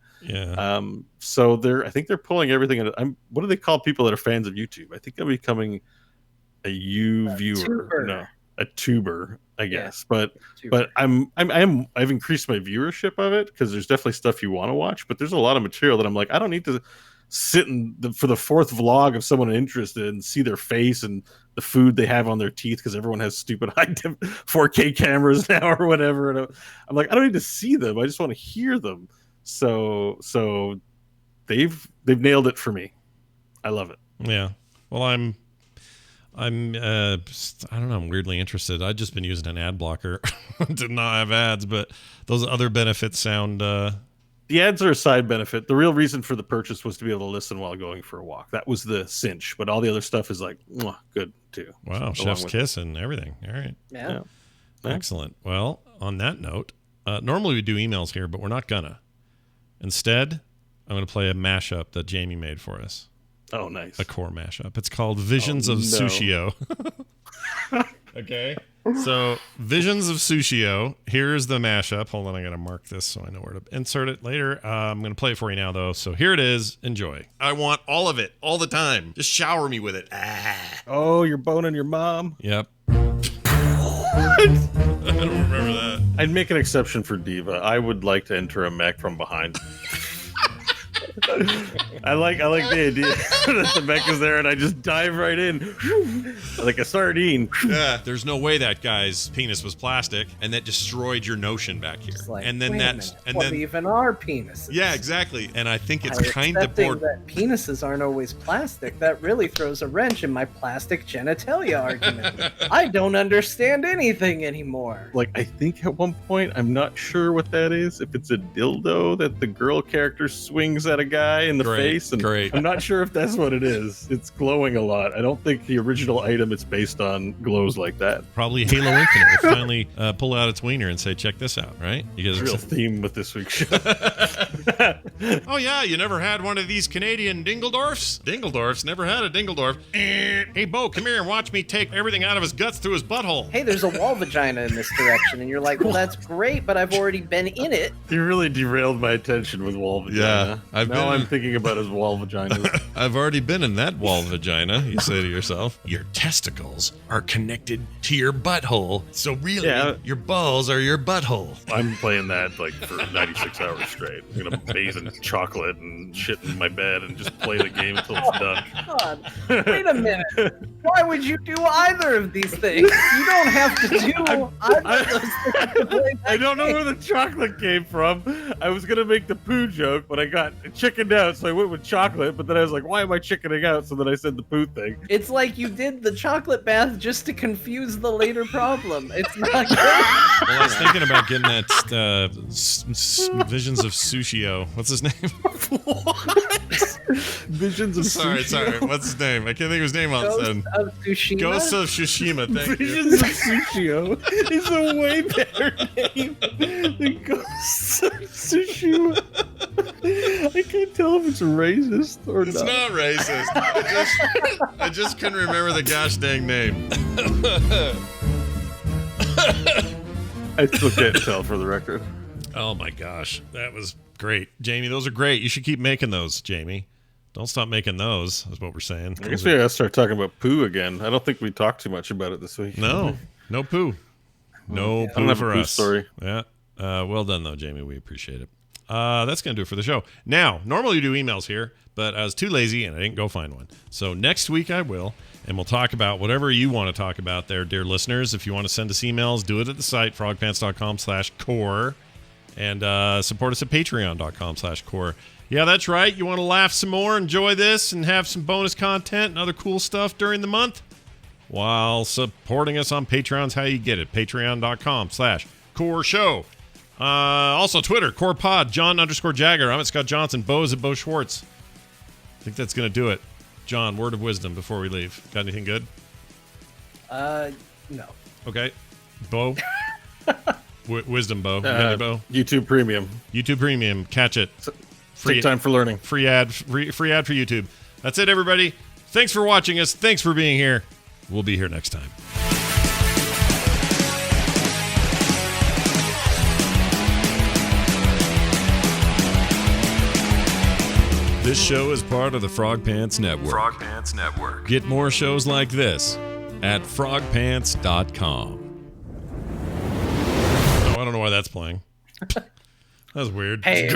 So I think they're pulling everything. What do they call people that are fans of YouTube? I think they're becoming a viewer, no, a tuber, I guess. But I've increased my viewership of it, because there's definitely stuff you want to watch, but there's a lot of material that I'm like, I don't need to sit for the fourth vlog of someone interested and see their face and the food they have on their teeth, because everyone has stupid high 4K cameras now or whatever. And I'm like, I don't need to see them. I just want to hear them. So they've nailed it for me. I love it. Yeah. Well, I don't know. I'm weirdly interested. I've just been using an ad blocker to not have ads, but those other benefits sound. The ads are a side benefit. The real reason for the purchase was to be able to listen while going for a walk. That was the cinch. But all the other stuff is like, good too. Wow, chef's kiss and everything. All right. Yeah. Excellent. Well, on that note, normally we do emails here, but we're not gonna. Instead, I'm going to play a mashup that Jamie made for us. Oh, nice. A core mashup. It's called Visions of Sushio. Okay. So, Visions of Sushio. Here's the mashup. Hold on, I got to mark this so I know where to insert it later. I'm going to play it for you now, though. So, here it is. Enjoy. I want all of it, all the time. Just shower me with it. Oh, you're boning your mom? Yep. I don't remember that. I'd make an exception for Diva. I would like to enter a mech from behind. I like the idea that the mech is there and I just dive right in like a sardine. Yeah, there's no way that guy's penis was plastic and that destroyed your notion back here. Like, and then what even are penises? Yeah, exactly. And I think it's kind of bored. That penises aren't always plastic. That really throws a wrench in my plastic genitalia argument. I don't understand anything anymore. Like, I think at one point, I'm not sure what that is. If it's a dildo that the girl character swings at a guy in the face, and I'm not sure if that's what it is. It's glowing a lot. I don't think the original item it's based on glows like that. Probably Halo Infinite will finally pull out its wiener and say, check this out, right? You guys real theme with this week's show. Oh yeah, you never had one of these Canadian Dingledorfs? Dingledorfs? Never had a Dingledorf. Hey Bo, come here and watch me take everything out of his guts through his butthole. Hey, there's a wall vagina in this direction, and you're like, well, that's great, but I've already been in it. You really derailed my attention with wall vagina. Yeah, now I'm thinking about his wall vagina. I've already been in that wall vagina, you say to yourself. Your testicles are connected to your butthole, so really, your balls are your butthole. I'm playing that like for 96 hours straight. I'm gonna bathe in chocolate and shit in my bed and just play the game until it's done. God, wait a minute. Why would you do either of these things? You don't have to do either of those things to play that I don't know game. where the chocolate came from. I was gonna make the poo joke, but I got chickened out, so I went with chocolate. But then I was like, why am I chickening out? So then I said the poo thing. It's like you did the chocolate bath just to confuse the later problem. It's not good. Well, I was thinking about getting that Visions of Sushio. What's his name? Visions of Sushio. Sorry. What's his name? I can't think of his name all of a sudden. Ghost of Tsushima? Ghost of Tsushima, thank you. Visions of Sushio is a way better name than Ghost of Tsushima. I can't tell if it's racist or It's not racist. I just couldn't remember the gosh dang name. I still can't tell for the record. Oh my gosh, that was great, Jamie. Those are great. You should keep making those, Jamie. Don't stop making those. Is what we're saying. I guess we gotta start talking about poo again. I don't think we talked too much about it this week. No poo. No poo I don't have for a poo us. story. Yeah. Well done though, Jamie. We appreciate it. That's gonna do it for the show. Now, normally we do emails here, but I was too lazy and I didn't go find one. So next week I will, and we'll talk about whatever you want to talk about there, dear listeners. If you want to send us emails, do it at the site, frogpants.com/core, and support us at patreon.com/core. Yeah, that's right. You want to laugh some more, enjoy this, and have some bonus content and other cool stuff during the month? While supporting us on Patreon's how you get it. Patreon.com/Core Show. Also, Twitter, Core Pod, John_Jagger. I'm at Scott Johnson. Bo's at Bo Schwartz. I think that's going to do it. John, word of wisdom before we leave. Got anything good? No. Okay. Bo? Wisdom, Bo. You got any, Bo? YouTube Premium. YouTube Premium. Catch it. Take time for learning. Free ad for YouTube. That's it, everybody. Thanks for watching us. Thanks for being here. We'll be here next time. This show is part of the Frog Pants Network. Frog Pants Network. Get more shows like this at frogpants.com. Oh, I don't know why that's playing. That was weird. Hey.